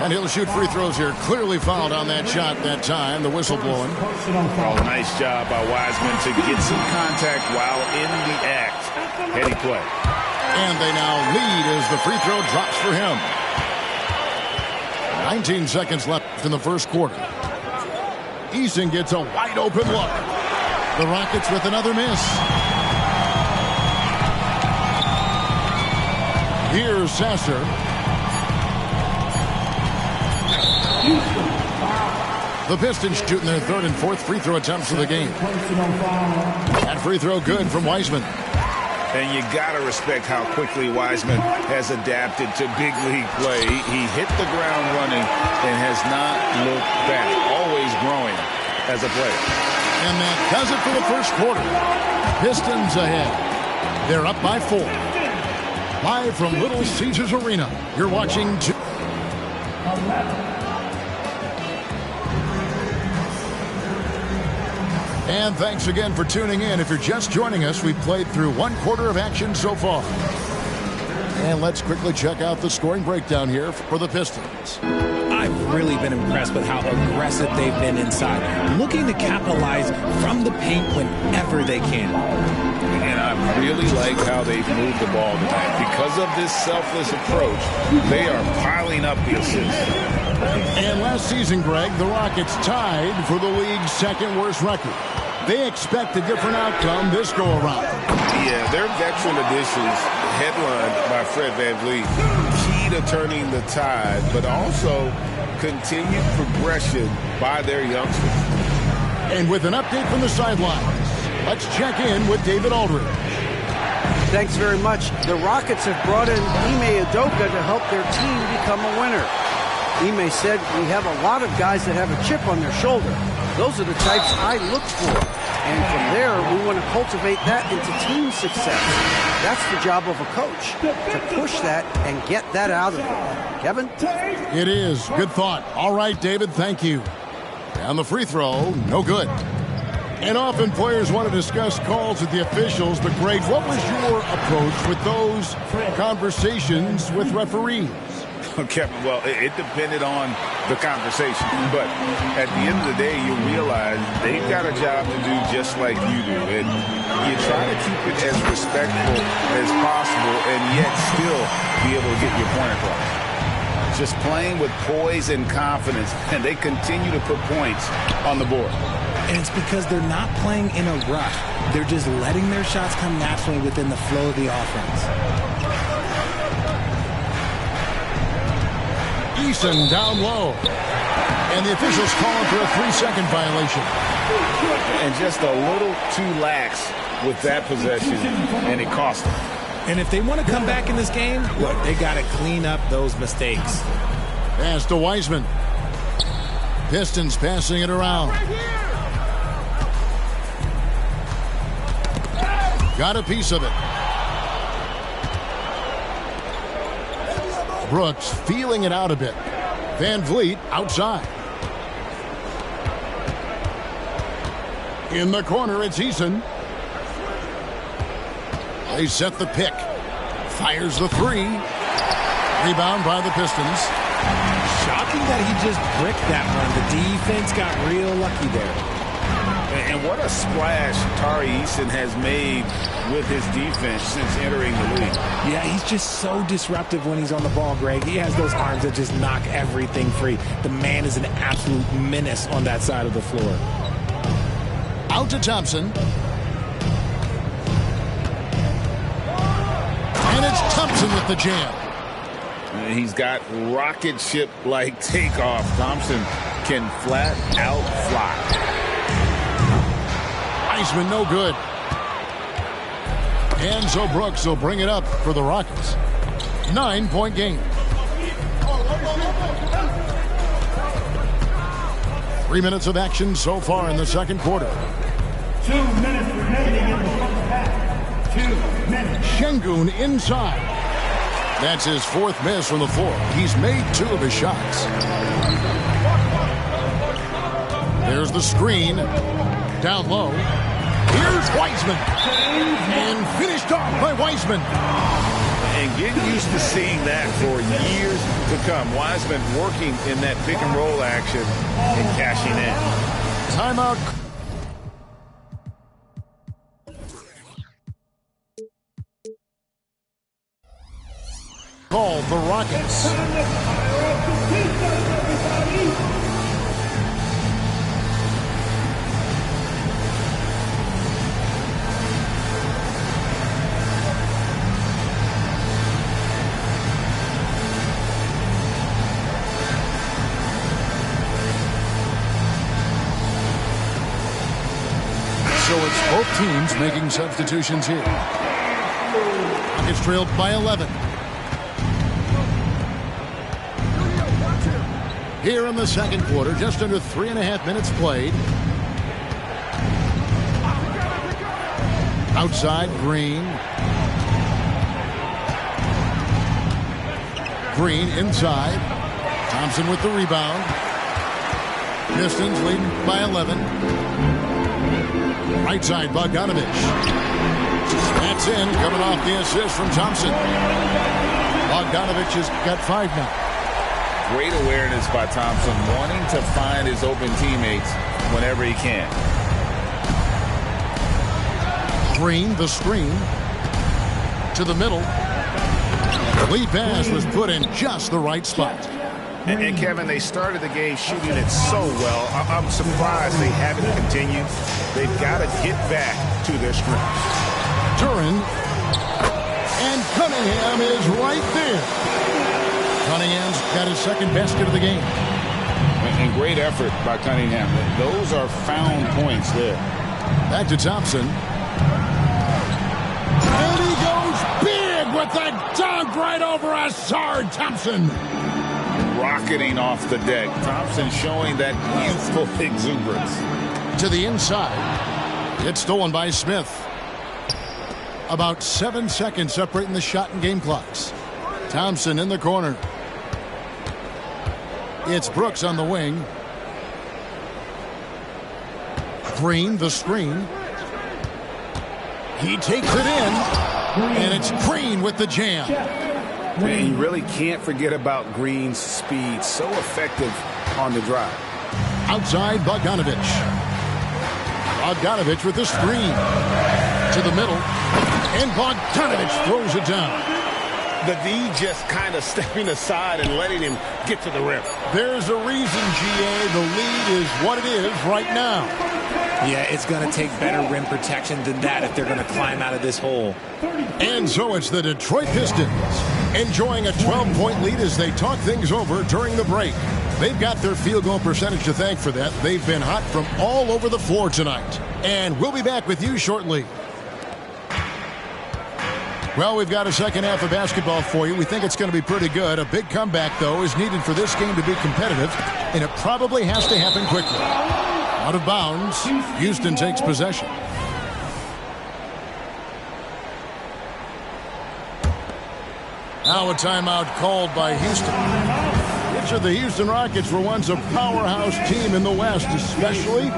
And he'll shoot free throws here. Clearly fouled on that shot that time. The whistle blowing. Oh, nice job by Wiseman to get some contact while in the act. Heady play. And they now lead as the free throw drops for him. 19 seconds left in the first quarter. Eason gets a wide open look. The Rockets with another miss. Here's Sasser. The Pistons shooting their 3rd and 4th free throw attempts of the game. That free throw good from Wiseman. And you got to respect how quickly Wiseman has adapted to big league play. He hit the ground running and has not looked back. Always growing as a player. And that does it for the first quarter. Pistons ahead. They're up by 4. Live from Little Caesars Arena, you're watching. And thanks again for tuning in. If you're just joining us, we've played through 1 quarter of action so far. And let's quickly check out the scoring breakdown here for the Pistons. I've really been impressed with how aggressive they've been inside, looking to capitalize from the paint whenever they can. And I really like how they've moved the ball tonight. Because of this selfless approach, they are piling up the assists. And last season, Greg, the Rockets tied for the league's 2nd worst record. They expect a different outcome this go-around. Yeah, their veteran additions, headlined by Fred VanVleet, key to turning the tide, but also continued progression by their youngsters. And with an update from the sidelines, let's check in with David Aldridge. Thanks very much. The Rockets have brought in Ime Udoka to help their team become a winner. Ime said, "We have a lot of guys that have a chip on their shoulder. Those are the types I look for. And from there, we want to cultivate that into team success. That's the job of a coach, to push that and get that out of them." Kevin? It is. Good thought. All right, David, thank you. And the free throw, no good. And often players want to discuss calls with the officials, but Greg, what was your approach with those conversations with referees? Kevin, well, it depended on the conversation. But at the end of the day, you realize they've got a job to do just like you do. And you try to keep it as respectful as possible and yet still be able to get your point across. Just playing with poise and confidence, and they continue to put points on the board. And it's because they're not playing in a rush. They're just letting their shots come naturally within the flow of the offense. Eason down low. And the officials calling for a 3-second violation. And just a little too lax with that possession, and it cost them. And if they want to come back in this game, look, they got to clean up those mistakes. Pass to Wiseman. Pistons passing it around. Got a piece of it. Brooks feeling it out a bit. VanVleet outside. In the corner, it's Eason. They set the pick. Fires the 3. Rebound by the Pistons. Shocking that he just bricked that one. The defense got real lucky there. And what a splash Tari Eason has made with his defense since entering the league. Yeah, he's just so disruptive when he's on the ball, Greg. He has those arms that just knock everything free. The man is an absolute menace on that side of the floor. Out to Thompson. And it's Thompson with the jam. And he's got rocket ship-like takeoff. Thompson can flat out fly. Wiseman, no good. Enzo Brooks will bring it up for the Rockets. 9-point game. 3 minutes of action so far in the second quarter. 2 minutes remaining in the first half. 2 minutes. Şengün inside. That's his fourth miss from the floor. He's made 2 of his shots. There's the screen. Down low. Here's Wiseman. And finished off by Wiseman. And getting used to seeing that for years to come. Wiseman working in that pick and roll action and cashing in. Timeout. Call the Rockets. So it's both teams making substitutions here. Rockets trailed by 11. Here in the second quarter, just under 3.5 minutes played. Outside, Green. Green inside. Thompson with the rebound. Pistons leading by 11. Right side, Bogdanovich. That's in, coming off the assist from Thompson. Bogdanovich has got 5 now. Great awareness by Thompson, wanting to find his open teammates whenever he can. Green, the screen. To the middle. The lead pass was put in just the right spot. And Kevin, they started the game shooting it so well. I'm surprised they haven't continued. They've got to get back to their scrimmage. Duren. And Cunningham is right there. Cunningham's got his second basket of the game. And great effort by Cunningham. Those are found points there. Back to Thompson. And he goes big with the dunk right over Ausar Thompson. Rocketing off the deck. Thompson showing that youthful exuberance. To the inside. It's stolen by Smith. About 7 seconds separating the shot and game clocks. Thompson in the corner. It's Brooks on the wing. Green, the screen. He takes it in. And it's Green with the jam. And you really can't forget about Green's speed. So effective on the drive. Outside, Bogdanovich. Bogdanovich with the screen. To the middle. And Bogdanovich throws it down. The D just kind of stepping aside and letting him get to the rim. There's a reason, GA. The lead is what it is right now. Yeah, it's going to take better rim protection than that if they're going to climb out of this hole. And so it's the Detroit Pistons enjoying a 12-point lead as they talk things over during the break. They've got their field goal percentage to thank for that. They've been hot from all over the floor tonight. And we'll be back with you shortly. Well, we've got a second half of basketball for you. We think it's going to be pretty good. A big comeback, though, is needed for this game to be competitive, and it probably has to happen quickly. Out of bounds, Houston takes possession. Now a timeout called by Houston. Picture the Houston Rockets were once a powerhouse team in the West, especially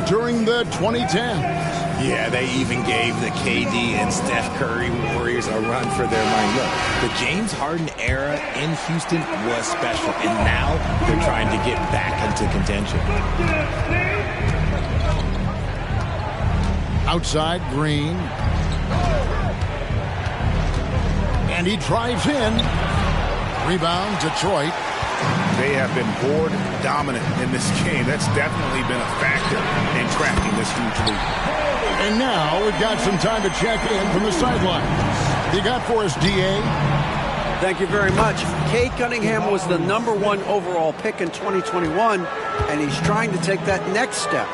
during the 2010s. Yeah, they even gave the KD and Steph Curry Warriors a run for their money. Look, the James Harden era in Houston was special, and now they're trying to get back into contention. Outside, Green. And he drives in. Rebound, Detroit. They have been board dominant in this game. That's definitely been a factor in cracking this huge lead. And now we've got some time to check in from the sidelines. You got for us, DA? Thank you very much. Cade Cunningham was the #1 overall pick in 2021, and he's trying to take that next step.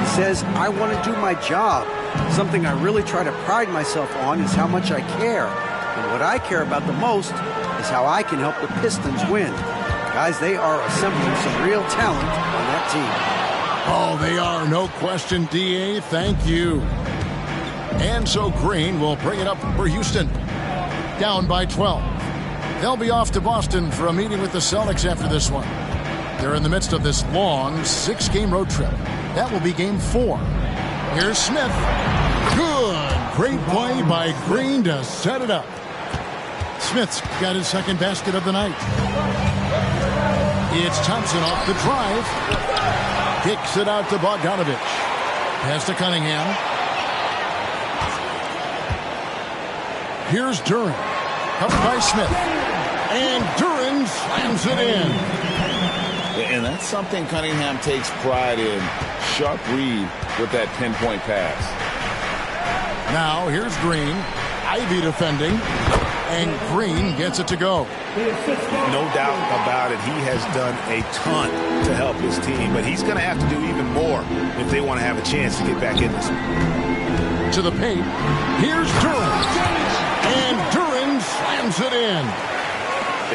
He says, I want to do my job. Something I really try to pride myself on is how much I care. And what I care about the most is how I can help the Pistons win. Guys, they are assembling some real talent on that team. Oh, they are. No question, D.A. Thank you. And so Green will bring it up for Houston. Down by 12. They'll be off to Boston for a meeting with the Celtics after this one. They're in the midst of this long 6-game road trip. That will be game 4. Here's Smith. Good. Great play by Green to set it up. Smith's got his second basket of the night. It's Thompson off the drive. Kicks it out to Bogdanovich. Pass to Cunningham. Here's Duren. Covered by Smith. And Duren slams it in. And that's something Cunningham takes pride in. Sharp read with that pinpoint pass. Now here's Green. Ivy defending. And Green gets it to go. No doubt about it. He has done a ton to help his team, but he's going to have to do even more if they want to have a chance to get back in this one. To the paint. Here's Duren. And Duren slams it in.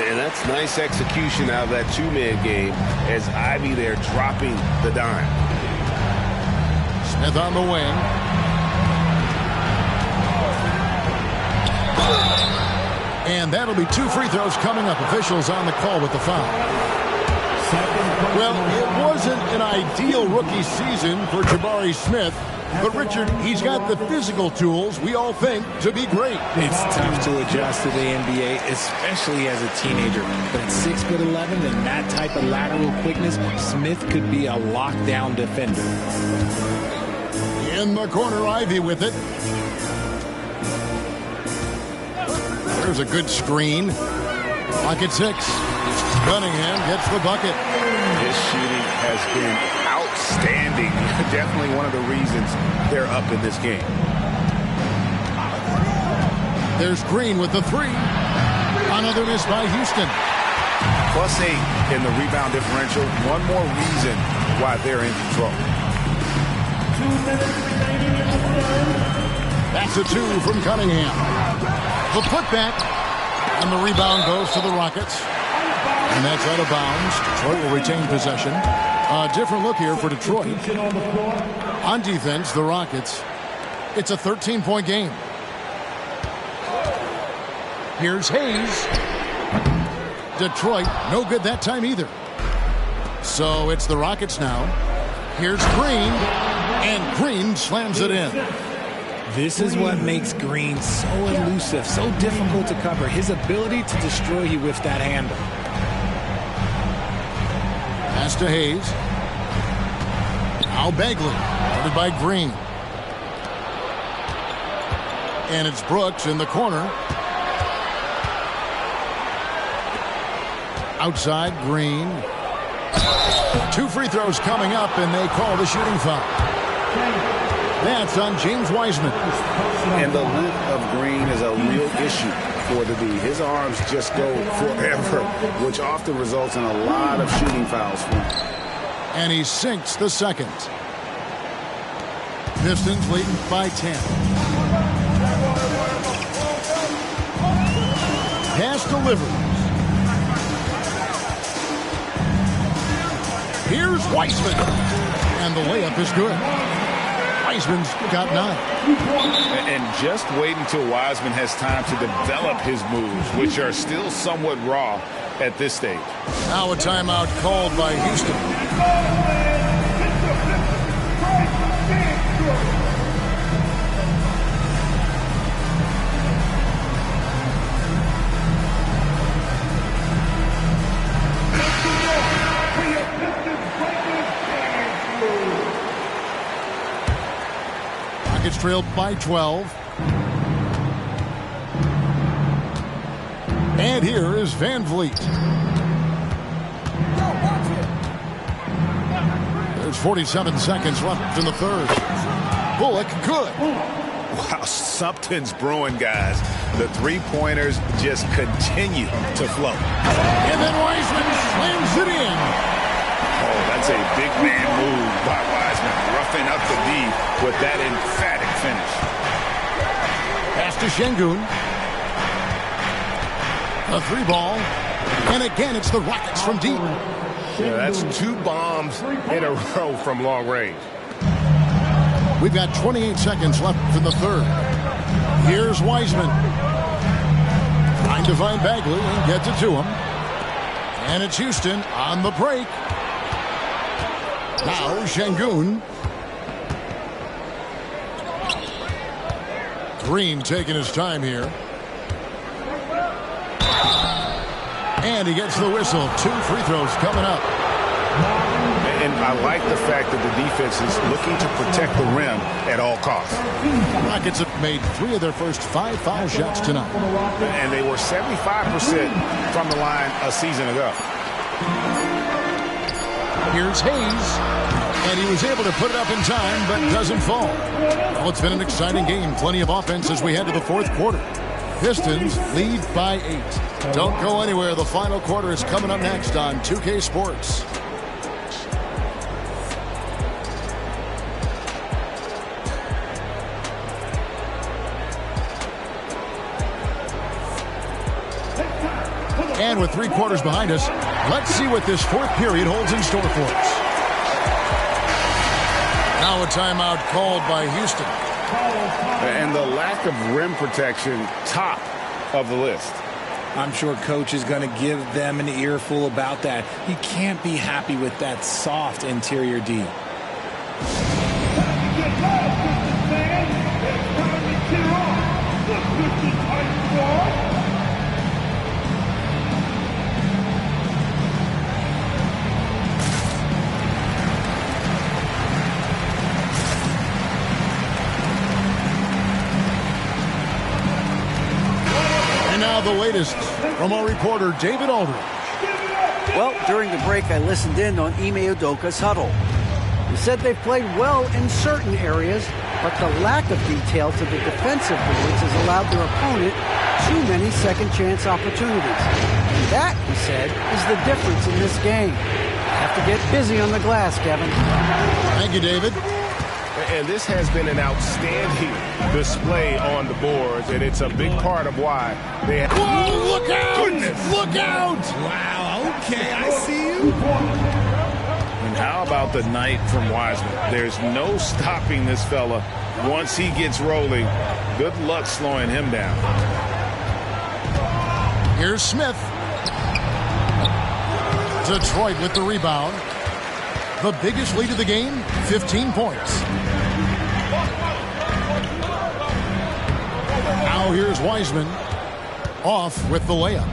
And that's nice execution out of that two-man game as Ivy there dropping the dime. Smith on the wing. And that'll be 2 free throws coming up. Officials on the call with the foul. Well, it wasn't an ideal rookie season for Jabari Smith. But, Richard, he's got the physical tools we all think to be great. It's tough to adjust to the NBA, especially as a teenager. But at 6'11" and that type of lateral quickness, Smith could be a lockdown defender. In the corner, Ivy with it. There's a good screen. Clock at 6. Cunningham gets the bucket. His shooting has been outstanding. Definitely one of the reasons they're up in this game. There's Green with the 3. Another miss by Houston. +8 in the rebound differential. One more reason why they're in control. That's a 2 from Cunningham. The putback. And the rebound goes to the Rockets. And that's out of bounds. Detroit will retain possession. A different look here for Detroit. On defense, the Rockets. It's a 13-point game. Here's Hayes. Detroit, no good that time either. So it's the Rockets now. Here's Green. And Green slams it in. This is what makes Green so elusive, so difficult to cover. His ability to destroy you with that handle. Pass to Hayes. Now Bagley, guarded by Green. And it's Brooks in the corner. Outside, Green. 2 free throws coming up, and they call the shooting foul. That's on James Wiseman. And the look of Green is a real issue for the D. His arms just go forever, which often results in a lot of shooting fouls for him. And he sinks the second. Pistons leading by 10. Pass delivered. Here's Wiseman. And the layup is good. Wiseman's got 9. And just wait until Wiseman has time to develop his moves, which are still somewhat raw at this stage. Now a timeout called by Houston. Rockets trailed by 12. And here is Van Vliet. There's 47 seconds left in the third. Bullock, good. Wow, something's brewing, guys. The three-pointers just continue to flow. And then Wiseman slams it in. Oh, that's a big man move by Wiseman, roughing up the D with that emphatic finish. Pass to Şengün. A 3-ball. And again, it's the Rockets from deep. Yeah, that's 2 bombs in a row from long range. We've got 28 seconds left in the third. Here's Wiseman. Trying to find Bagley and gets it to him. And it's Houston on the break. Now Şengün. Green taking his time here. And he gets the whistle. 2 free throws coming up. And I like the fact that the defense is looking to protect the rim at all costs. Rockets have made 3 of their first 5 foul shots tonight. And they were 75% from the line a season ago. Here's Hayes. And he was able to put it up in time, but doesn't fall. Well, it's been an exciting game. Plenty of offense as we head to the fourth quarter. Pistons lead by 8. Don't go anywhere. The final quarter is coming up next on 2K Sports. And with 3 quarters behind us, let's see what this fourth period holds in store for us. Now a timeout called by Houston. And the lack of rim protection, top of the list. I'm sure coach is going to give them an earful about that. He can't be happy with that soft interior D. Now the latest from our reporter, David Aldridge. Well, during the break, I listened in on Ime Udoka's huddle. He said they've played well in certain areas, but the lack of detail to the defensive boards has allowed their opponent too many second-chance opportunities. And that, he said, is the difference in this game. Have to get busy on the glass, Kevin. Thank you, David. And this has been an outstanding display on the boards, and it's a big part of why they have... Whoa, look out! Goodness. Look out! Wow, okay, I see you. And how about the night from Wiseman? There's no stopping this fella. Once he gets rolling, good luck slowing him down. Here's Smith. Detroit with the rebound. The biggest lead of the game, 15 points. Now here's Wiseman. Off with the layup.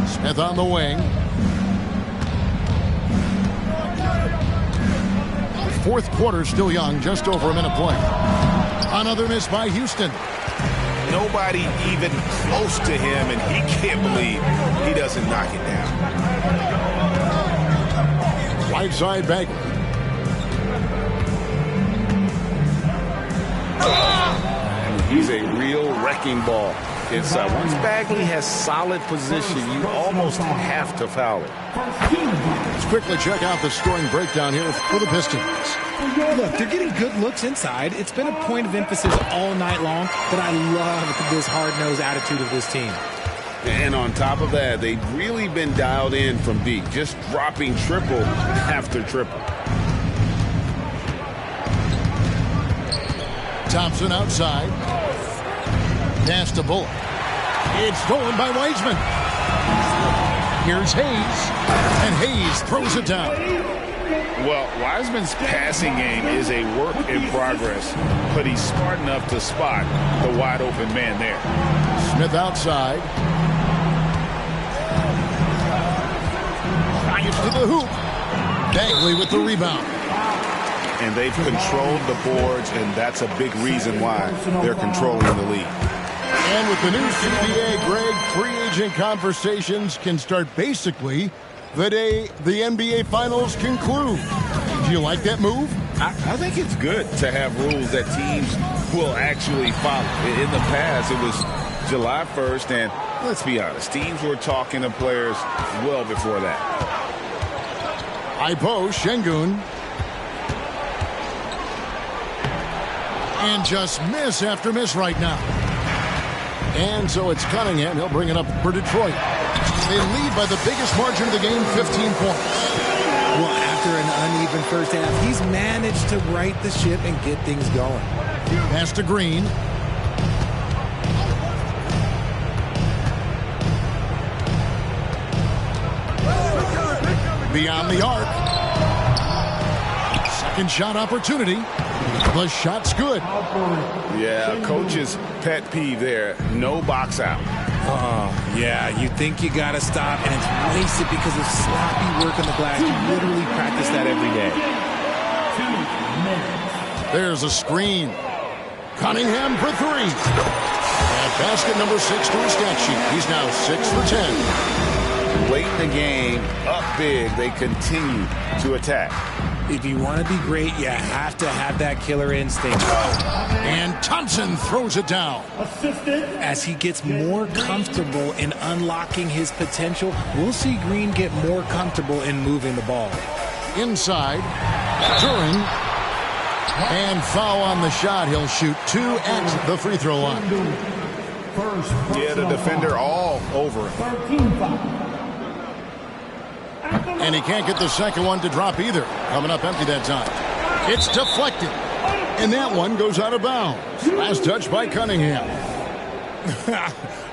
Smith on the wing. Fourth quarter still young, just over a minute play. Another miss by Houston. Nobody even close to him, and he can't believe he doesn't knock it down. Right side Bagley. He's a real wrecking ball inside. Once Bagley has solid position, you almost have to foul it. Let's quickly check out the scoring breakdown here for the Pistons. Look, they're getting good looks inside. It's been a point of emphasis all night long, but I love this hard-nosed attitude of this team. And on top of that, they've really been dialed in from deep, just dropping triple after triple. Thompson outside. Pass to Bullock. It's stolen by Wiseman. Here's Hayes. And Hayes throws it down. Well, Wiseman's passing game is a work in progress, but he's smart enough to spot the wide open man there. Smith outside. Drives to the hoop. Bagley with the rebound. And they've controlled the boards, and that's a big reason why they're controlling the lead. And with the new CBA, Greg, free agent conversations can start basically the day the NBA Finals conclude. Do you like that move? I think it's good to have rules that teams will actually follow. In the past, it was July 1st, and let's be honest, teams were talking to players well before that. Ipo Şengün. And just miss after miss right now. And so it's Cunningham. He'll bring it up for Detroit. They lead by the biggest margin of the game, 15 points. Well, after an uneven first half, he's managed to right the ship and get things going. Pass to Green. Beyond the arc. Second shot opportunity. The shot's good. Yeah, coach's pet peeve there. No box out. Yeah, you think you got to stop, and it's wasted because of sloppy work on the glass. You literally practice that every day. 2 minutes. There's a screen. Cunningham for three. And basket number 6 to his stat sheet. He's now 6 for 10. Late in the game, up big, they continue to attack. If you want to be great, you have to have that killer instinct. And Thompson throws it down. As he gets more comfortable in unlocking his potential, we'll see Green get more comfortable in moving the ball. Inside, Duren. And foul on the shot. He'll shoot 2 at the free throw line. Yeah, the defender all over him. And he can't get the second one to drop either. Coming up empty that time. It's deflected. And that one goes out of bounds. Last touch by Cunningham.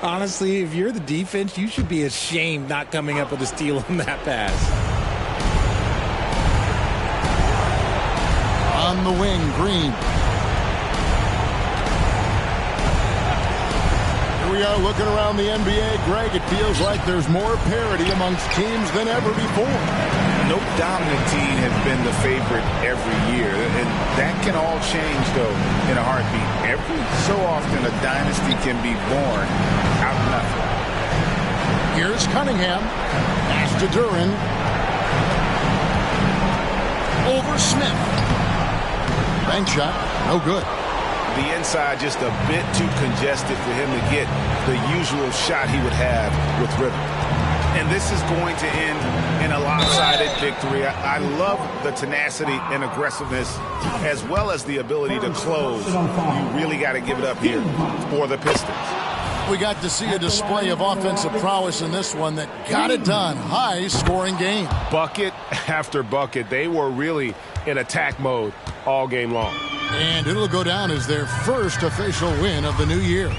Honestly, if you're the defense, you should be ashamed not coming up with a steal on that pass. On the wing, Green. Here we are looking around the NBA. Greg, it feels like there's more parity amongst teams than ever before. No dominant team has been the favorite every year. And that can all change, though, in a heartbeat. Every so often, a dynasty can be born out of nothing. Here's Cunningham. Pass to Duren. Over Smith. Bank shot, no good. The inside just a bit too congested for him to get the usual shot he would have with rhythm. And this is going to end in a lopsided victory. I love the tenacity and aggressiveness as well as the ability to close. You really got to give it up here for the Pistons. We got to see a display of offensive prowess in this one that got it done. High-scoring game. Bucket after bucket. They were really in attack mode all game long. And it'll go down as their first official win of the new year.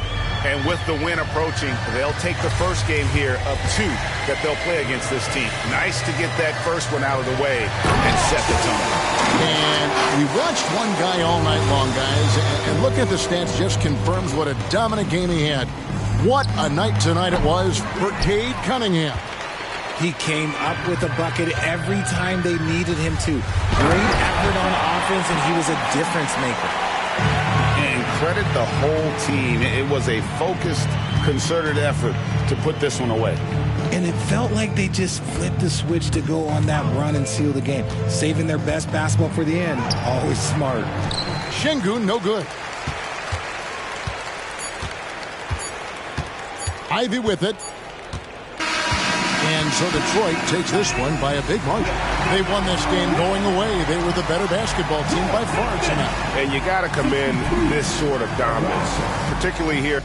And with the win approaching, they'll take the first game here of 2 that they'll play against this team. Nice to get that first one out of the way and set the tone. And we watched one guy all night long, guys, and look at the stats just confirms what a dominant game he had. What a night tonight it was for Cade Cunningham. He came up with a bucket every time they needed him to. Great effort on offense, and he was a difference maker. And credit the whole team. It was a focused, concerted effort to put this one away. And it felt like they just flipped the switch to go on that run and seal the game. Saving their best basketball for the end. Always smart. Şengün, no good. Ivy with it. And so Detroit takes this one by a big margin. They won this game going away. They were the better basketball team by far tonight. And you got to commend this sort of dominance, particularly here.